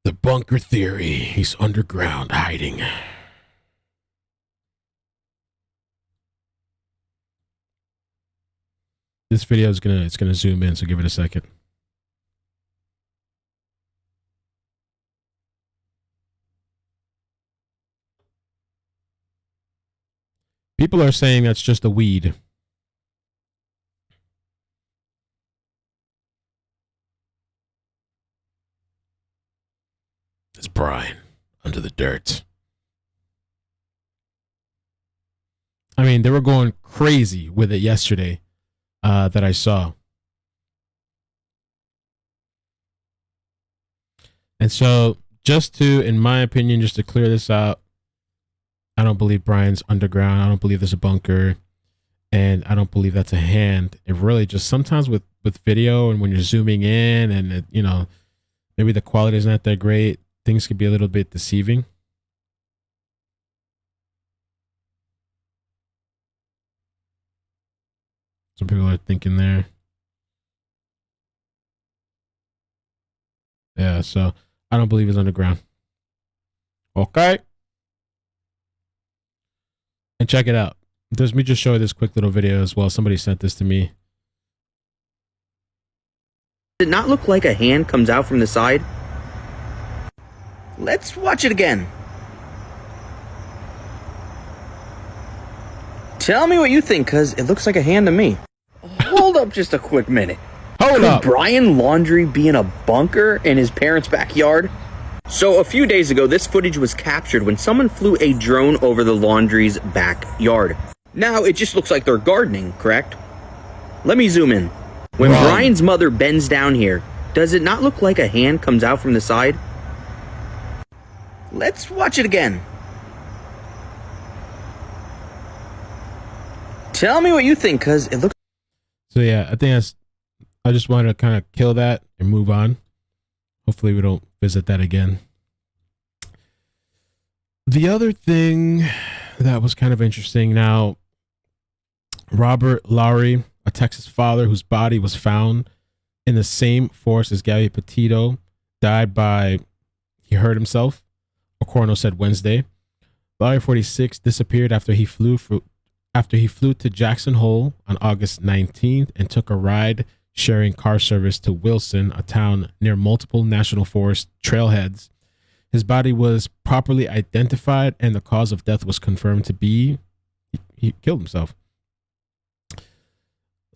The bunker theory. He's underground hiding. This video is gonna zoom in, so give it a second. People are saying that's just a weed. It's Brian under the dirt. I mean, they were going crazy with it yesterday. That I saw. And so in my opinion, just to clear this out, I don't believe Brian's underground. I don't believe there's a bunker, and I don't believe that's a hand. It really just sometimes with video and when you're zooming in and maybe the quality is not that great, things could be a little bit deceiving. Some people are thinking there. Yeah, so I don't believe it's underground. Okay. And check it out. Let me just show you this quick little video as well. Somebody sent this to me. Does it not look like a hand comes out from the side? Let's watch it again. Tell me what you think, because it looks like a hand to me. Hold up just a quick minute. Hold up. Could Brian Laundrie be in a bunker in his parents' backyard? So a few days ago, this footage was captured when someone flew a drone over the Laundrie's backyard. Now, it just looks like they're gardening, correct? Let me zoom in. When Brian's mother bends down here, does it not look like a hand comes out from the side? Let's watch it again. Tell me what you think, because it looks... So yeah, I just wanted to kind of kill that and move on. Hopefully we don't visit that again. The other thing that was kind of interesting now, Robert Lowry, a Texas father whose body was found in the same forest as Gabby Petito, he hurt himself, a coroner said Wednesday. Lowry, 46, disappeared after he flew to Jackson Hole on August 19th and took a ride sharing car service to Wilson, a town near multiple national forest trailheads. His body was properly identified and the cause of death was confirmed to be he killed himself.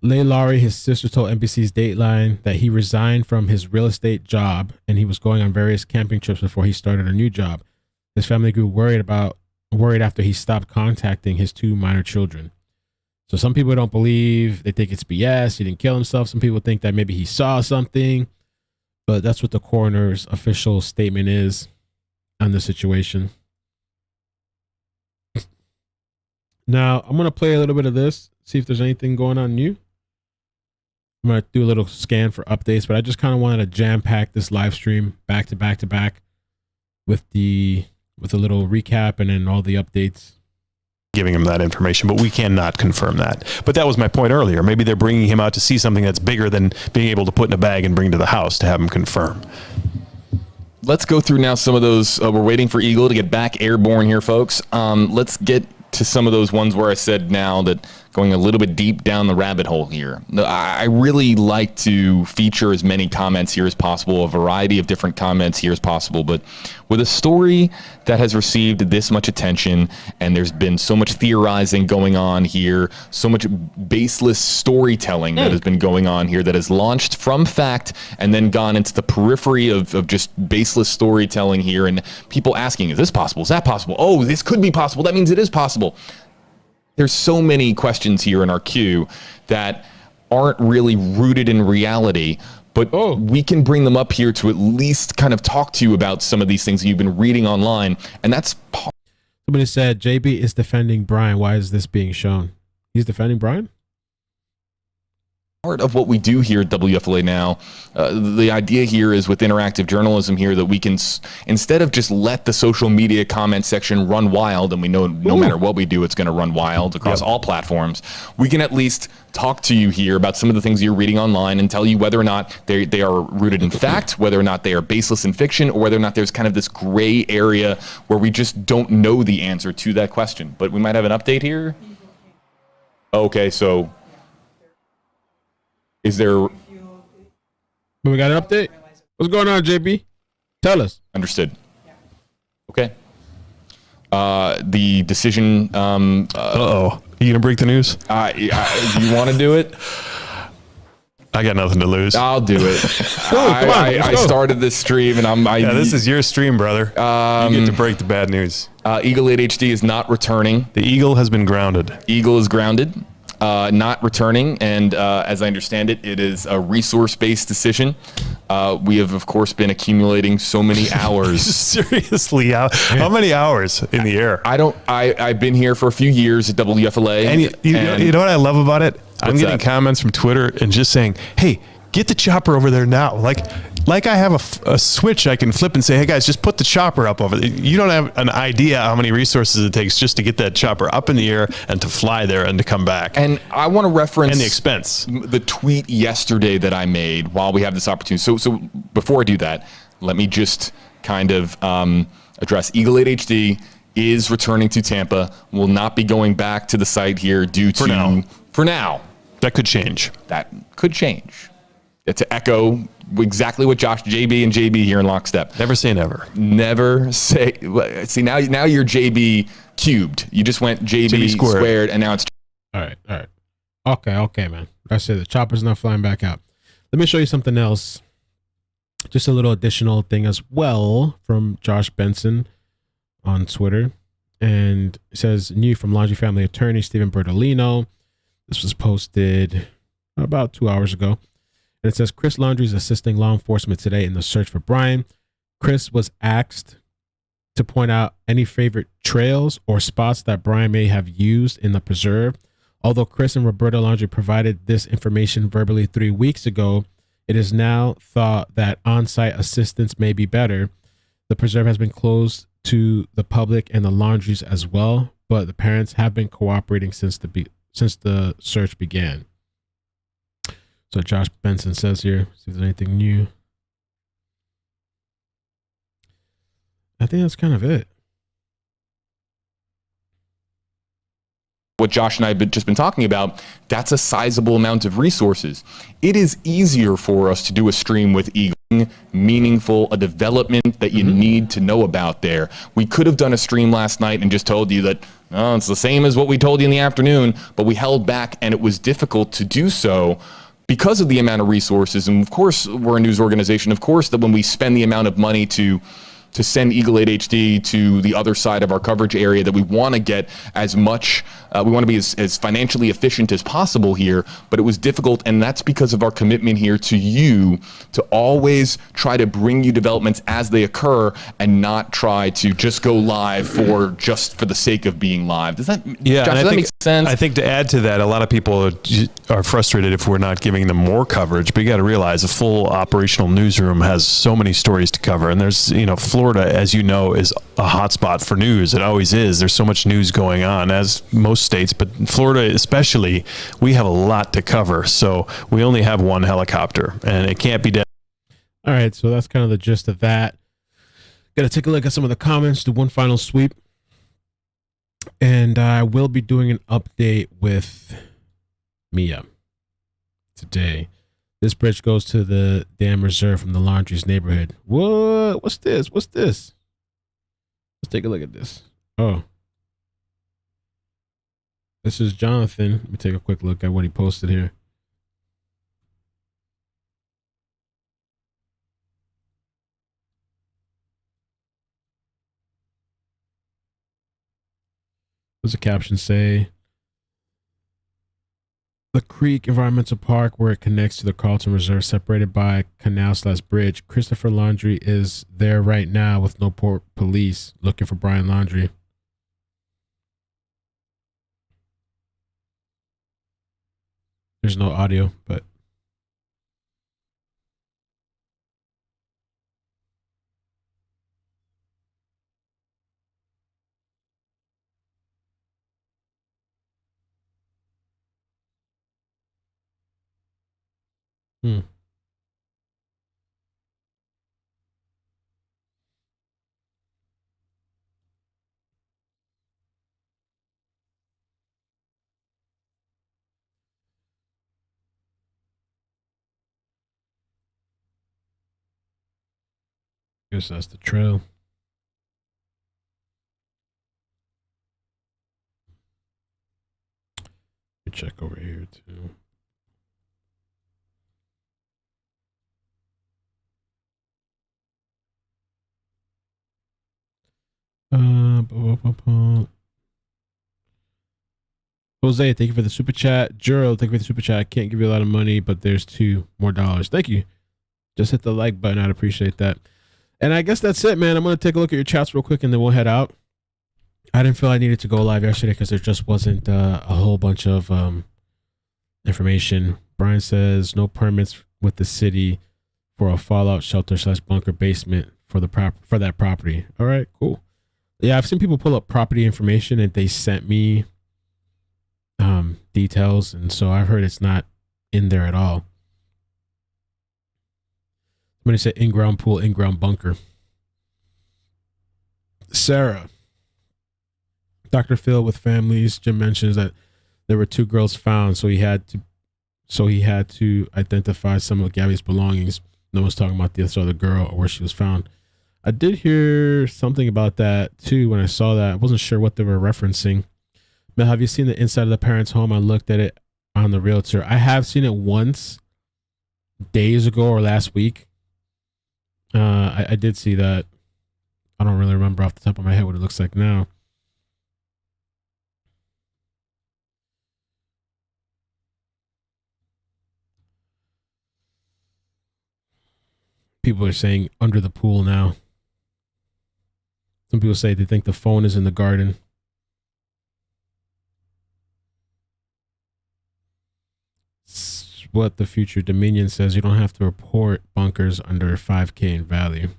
Leigh Lowry, his sister, told NBC's Dateline that he resigned from his real estate job and he was going on various camping trips before he started a new job. His family grew worried after he stopped contacting his 2 minor children. So some people don't believe, they think it's BS, he didn't kill himself. Some people think that maybe he saw something, but that's what the coroner's official statement is on the situation. Now, I'm going to play a little bit of this, see if there's anything going on new. I'm going to do a little scan for updates, but I just kind of wanted to jam-pack this live stream back to back to back with a little recap and then all the updates. Giving him that information, but we cannot confirm that. But that was my point earlier. Maybe they're bringing him out to see something that's bigger than being able to put in a bag and bring to the house to have him confirm. Let's go through now some of those. We're waiting for Eagle to get back airborne here, folks. Let's get to some of those ones where I said now that going a little bit deep down the rabbit hole here. I really like to feature as many comments here as possible, a variety of different comments here as possible. But with a story that has received this much attention and there's been so much theorizing going on here, so much baseless storytelling that has been going on here that has launched from fact and then gone into the periphery of just baseless storytelling here, and people asking, is this possible? Is that possible? Oh, this could be possible. That means it is possible. There's so many questions here in our queue that aren't really rooted in reality, but we can bring them up here to at least kind of talk to you about some of these things that you've been reading online. And that's part. Somebody said, JB is defending Brian. Why is this being shown? He's defending Brian? Part of what we do here at WFLA now. The idea here is with interactive journalism here that we can, instead of just let the social media comment section run wild, and we know no matter what we do, it's going to run wild across all platforms, we can at least talk to you here about some of the things you're reading online and tell you whether or not they are rooted in fact, whether or not they are baseless in fiction, or whether or not there's kind of this gray area where we just don't know the answer to that question. But we might have an update here. Okay, so is there... We got an update? What's going on, JB? Tell us. Understood. Okay. The decision... Uh-oh. You going to break the news? Do you want to do it? I got nothing to lose. I'll do it. I started this stream, and this is your stream, brother. You get to break the bad news. Eagle 8 HD is not returning. The Eagle has been grounded. Eagle is grounded. Not returning, and as I understand it, it is a resource-based decision. We have, of course, been accumulating so many hours. Seriously, how many hours in the air? I've been here for a few years at WFLA. And you know what I love about it? I'm getting comments from Twitter and just saying, hey, get the chopper over there now. Like I have a switch I can flip and say, hey guys, just put the chopper up over there. You don't have an idea how many resources it takes just to get that chopper up in the air and to fly there and to come back. And I want to reference... And the expense. The tweet yesterday that I made while we have this opportunity. So before I do that, let me just kind of address Eagle 8 HD is returning to Tampa, will not be going back to the site here due to... For now. That could change. That could change. To echo exactly what Josh, JB, and JB here in lockstep. Never say never. Never say. See, now you're JB cubed. You just went JB squared, and now it's. All right. Okay, man. That's it. The chopper's not flying back out. Let me show you something else. Just a little additional thing as well from Josh Benson on Twitter. And it says, new from Laundrie family attorney Stephen Bertolino. This was posted about 2 hours ago. And it says, Chris Laundrie is assisting law enforcement today in the search for Brian. Chris was asked to point out any favorite trails or spots that Brian may have used in the preserve. Although Chris and Roberta Laundrie provided this information verbally 3 weeks ago, it is now thought that on-site assistance may be better. The preserve has been closed to the public and the Laundries as well, but the parents have been cooperating since the search began. So Josh Benson says here, see if there's anything new. I think that's kind of it. What Josh and I have just been talking about, that's a sizable amount of resources. It is easier for us to do a stream with Eagle, meaningful, a development that you need to know about there. We could have done a stream last night and just told you that, oh, it's the same as what we told you in the afternoon, but we held back and it was difficult to do so because of the amount of resources. And of course, we're a news organization. Of course, that when we spend the amount of money to to send Eagle 8 HD to the other side of our coverage area, that we want to get as much, we want to be as financially efficient as possible here, but it was difficult, and that's because of our commitment here to you to always try to bring you developments as they occur and not try to just go live for the sake of being live. Does that, yeah, Josh, does that make sense? I think to add to that, a lot of people are frustrated if we're not giving them more coverage, but you got to realize a full operational newsroom has so many stories to cover, and there's, Florida, as you know, is a hotspot for news. It always is. There's so much news going on, as most states, but in Florida especially, we have a lot to cover. So we only have one helicopter, and it can't be dead. All right, so that's kind of the gist of that. Got to take a look at some of the comments, do one final sweep, and I will be doing an update with Mia today. This bridge goes to the dam reserve from the Laundrie's neighborhood. What? What's this? What's this? Let's take a look at this. Oh. This is Jonathan. Let me take a quick look at what he posted here. What does the caption say? The Creek Environmental Park, where it connects to the Carlton Reserve, separated by a canal/bridge. Christopher Laundrie is there right now with no police, looking for Brian Laundrie. There's no audio, but guess that's the trail. Let me check over here too. Jose, thank you for the super chat. Juro, thank you for the super chat. I can't give you a lot of money, but there's $2 more. Thank you. Just hit the like button. I'd appreciate that. And I guess that's it, man. I'm going to take a look at your chats real quick and then we'll head out. I didn't feel I needed to go live yesterday because there just wasn't a whole bunch of information. Brian says no permits with the city for a fallout shelter/bunker basement for that property. All right, cool. Yeah, I've seen people pull up property information and they sent me details, and so I've heard it's not in there at all. Somebody said in-ground pool, in-ground bunker. Sarah, Dr. Phil with families. Jim mentions that there were 2 girls found, so he had to identify some of Gabby's belongings. No one's talking about the other girl or where she was found. I did hear something about that too when I saw that. I wasn't sure what they were referencing. Mel, have you seen the inside of the parents' home? I looked at it on the realtor. I have seen it once, days ago or last week. I did see that. I don't really remember off the top of my head what it looks like now. People are saying under the pool now. Some people say they think the phone is in the garden. It's what the Future Dominion says. You don't have to report bunkers under 5K in value.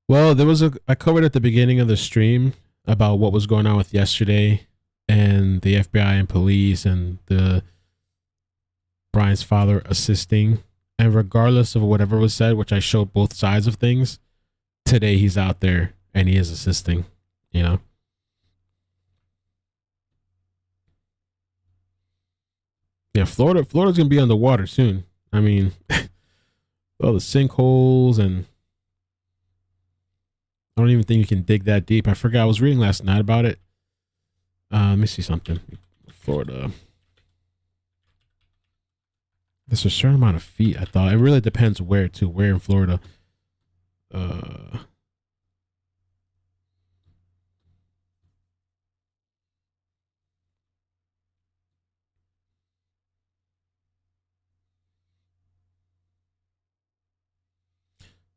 Well, I covered at the beginning of the stream about what was going on with yesterday and the FBI and police and Brian's father assisting. And regardless of whatever was said, which I showed both sides of things, today he's out there and he is assisting, you know? Yeah, Florida's gonna be underwater soon. I mean, all the sinkholes, and I don't even think you can dig that deep. I forgot. I was reading last night about it. Let me see something. Florida. There's a certain amount of feet. I thought it really depends where too. Where in Florida?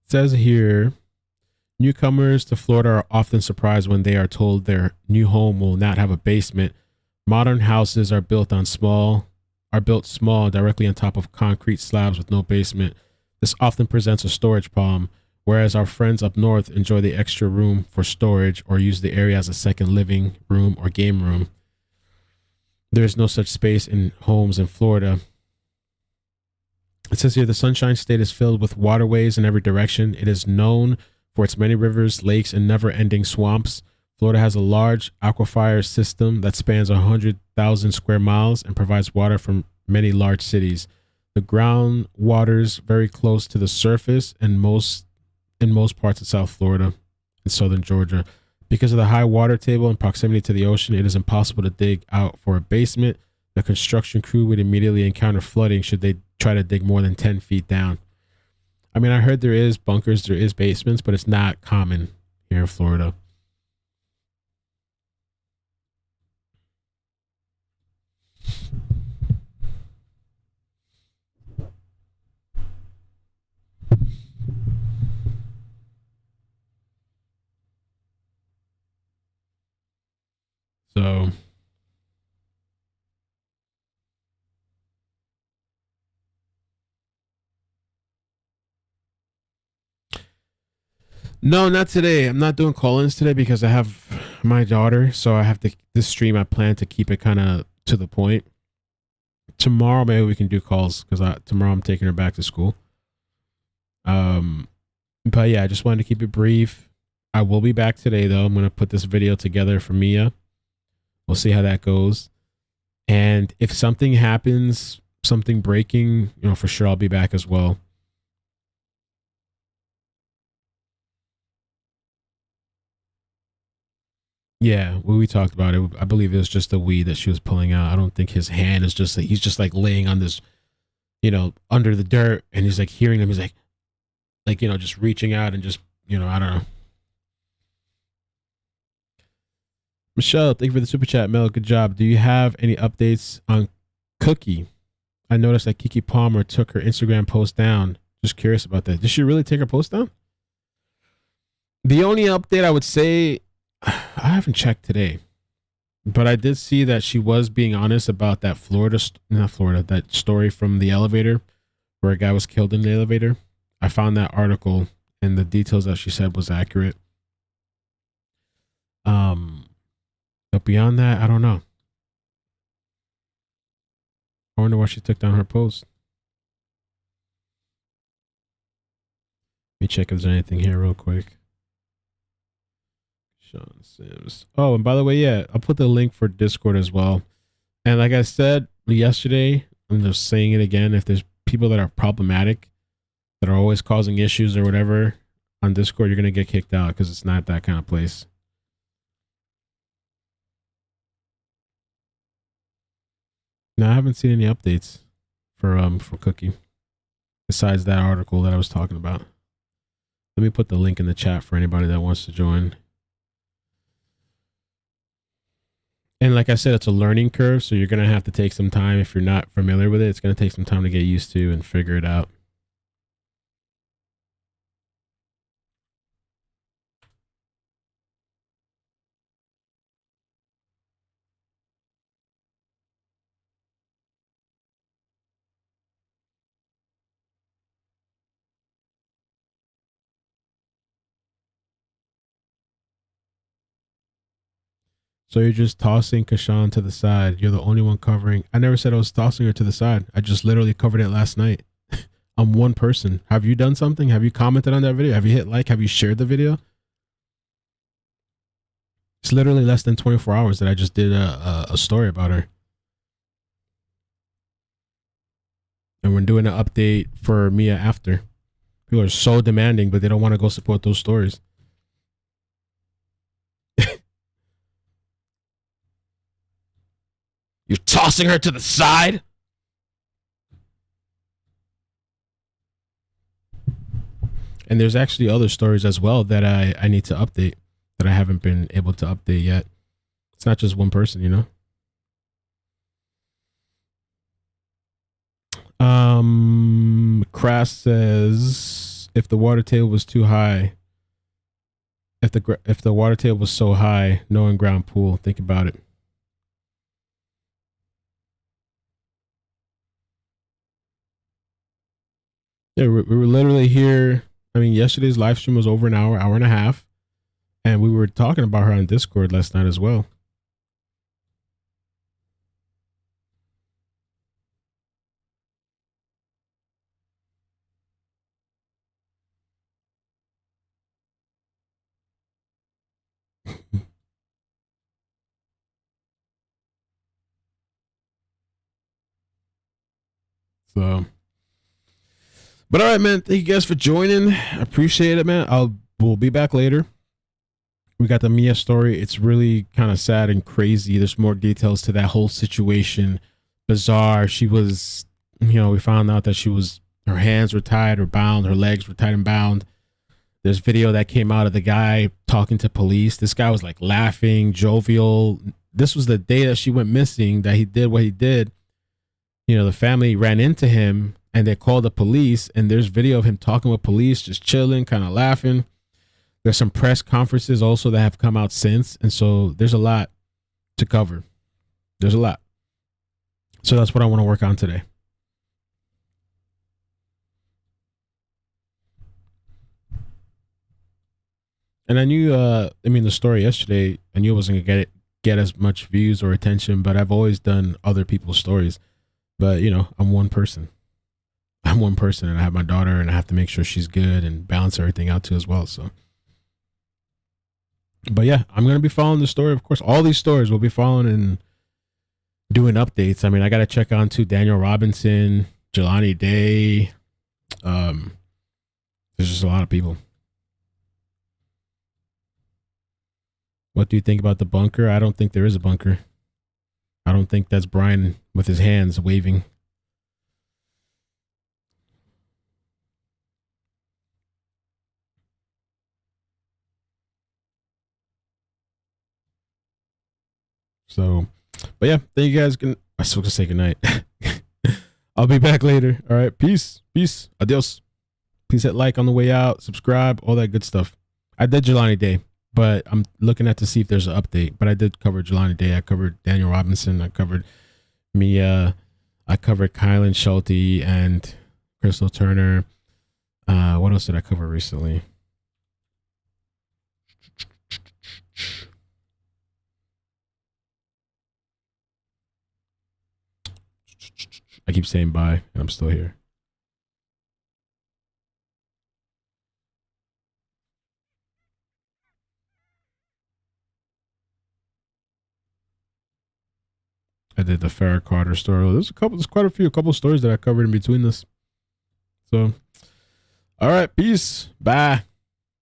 Says here, newcomers to Florida are often surprised when they are told their new home will not have a basement. Modern houses are built small directly on top of concrete slabs with no basement. This often presents a storage problem, whereas our friends up north enjoy the extra room for storage or use the area as a second living room or game room. There is no such space in homes in Florida. It says here, the Sunshine State is filled with waterways in every direction. It is known for its many rivers, lakes, and never-ending swamps. Florida has a large aquifer system that spans 100,000 square miles and provides water from many large cities. The groundwater's very close to the surface in most parts of South Florida and southern Georgia. Because of the high water table and proximity to the ocean, it is impossible to dig out for a basement. The construction crew would immediately encounter flooding should they try to dig more than 10 feet down. I mean, I heard there is bunkers, there is basements, but it's not common here in Florida. So no, not today. I'm not doing call-ins today because I have my daughter, so I have to this stream I plan to keep it kind of to the point. Tomorrow maybe we can do calls because tomorrow I'm taking her back to school. But yeah, I just wanted to keep it brief. I will be back today though. I'm gonna put this video together for Mia. We'll see how that goes. And if something happens, something breaking, for sure I'll be back as well. Yeah, we talked about it. I believe it was just the weed that she was pulling out. I don't think his hand is just like, he's just like laying on this, under the dirt, and he's like hearing them. He's like, just reaching out and just, I don't know. Michelle, thank you for the super chat. Mel, good job. Do you have any updates on Cookie? I noticed that Keke Palmer took her Instagram post down. Just curious about that. Did she really take her post down? The only update I would say, I haven't checked today, but I did see that she was being honest about that that story from the elevator where a guy was killed in the elevator. I found that article and the details that she said was accurate. But beyond that, I don't know. I wonder why she took down her post. Let me check if there's anything here real quick. Sean Sims. Oh, and by the way, yeah, I'll put the link for Discord as well. And like I said yesterday, I'm just saying it again. If there's people that are problematic, that are always causing issues or whatever on Discord, you're going to get kicked out because it's not that kind of place. No, I haven't seen any updates for Cookie besides that article that I was talking about. Let me put the link in the chat for anybody that wants to join. And like I said, it's a learning curve, so you're going to have to take some time. If you're not familiar with it, it's going to take some time to get used to and figure it out. So you're just tossing Kashan to the side. You're the only one covering. I never said I was tossing her to the side. I just literally covered it last night. I'm one person. Have you done something? Have you commented on that video? Have you hit like? Have you shared the video? It's literally less than 24 hours that I just did a story about her. And we're doing an update for Mia after. People are so demanding, but they don't want to go support those stories. You're tossing her to the side? And there's actually other stories as well that I need to update that I haven't been able to update yet. It's not just one person, you know? Crass says if the water table was too high, if the water table was so high, no in-ground pool, think about it. Yeah, we were literally here. I mean, yesterday's live stream was over an hour and a half, and we were talking about her on Discord last night as well. So, but all right, man. Thank you guys for joining. I appreciate it, man. We'll be back later. We got the Mia story. It's really kind of sad and crazy. There's more details to that whole situation. Bizarre. She was, we found out that her hands were tied or bound. Her legs were tied and bound. There's video that came out of the guy talking to police. This guy was like laughing, jovial. This was the day that she went missing, that he did what he did. The family ran into him and they called the police, and there's video of him talking with police, just chilling, kind of laughing. There's some press conferences also that have come out since. And so there's a lot to cover. There's a lot. So that's what I want to work on today. And I knew, the story yesterday, I knew it wasn't going to get as much views or attention, but I've always done other people's stories. But, I'm one person. And I have my daughter, and I have to make sure she's good and balance everything out too as well. So, but yeah, I'm going to be following the story. Of course, all these stories we'll be following and doing updates. I mean, I got to check on to Daniel Robinson, Jelani Day. There's just a lot of people. What do you think about the bunker? I don't think there is a bunker. I don't think that's Brian with his hands waving. So, but yeah, thank you guys. I still gonna say goodnight. I'll be back later. All right. Peace. Adios. Please hit like on the way out, subscribe, all that good stuff. I did Jelani Day, but I'm looking at to see if there's an update. But I did cover Jelani Day. I covered Daniel Robinson. I covered Mia. I covered Kylan Schulte and Crystal Turner. What else did I cover recently? I keep saying bye, and I'm still here. I did the Farrah Carter story. There's quite a couple of stories that I covered in between this. So, all right, peace. Bye.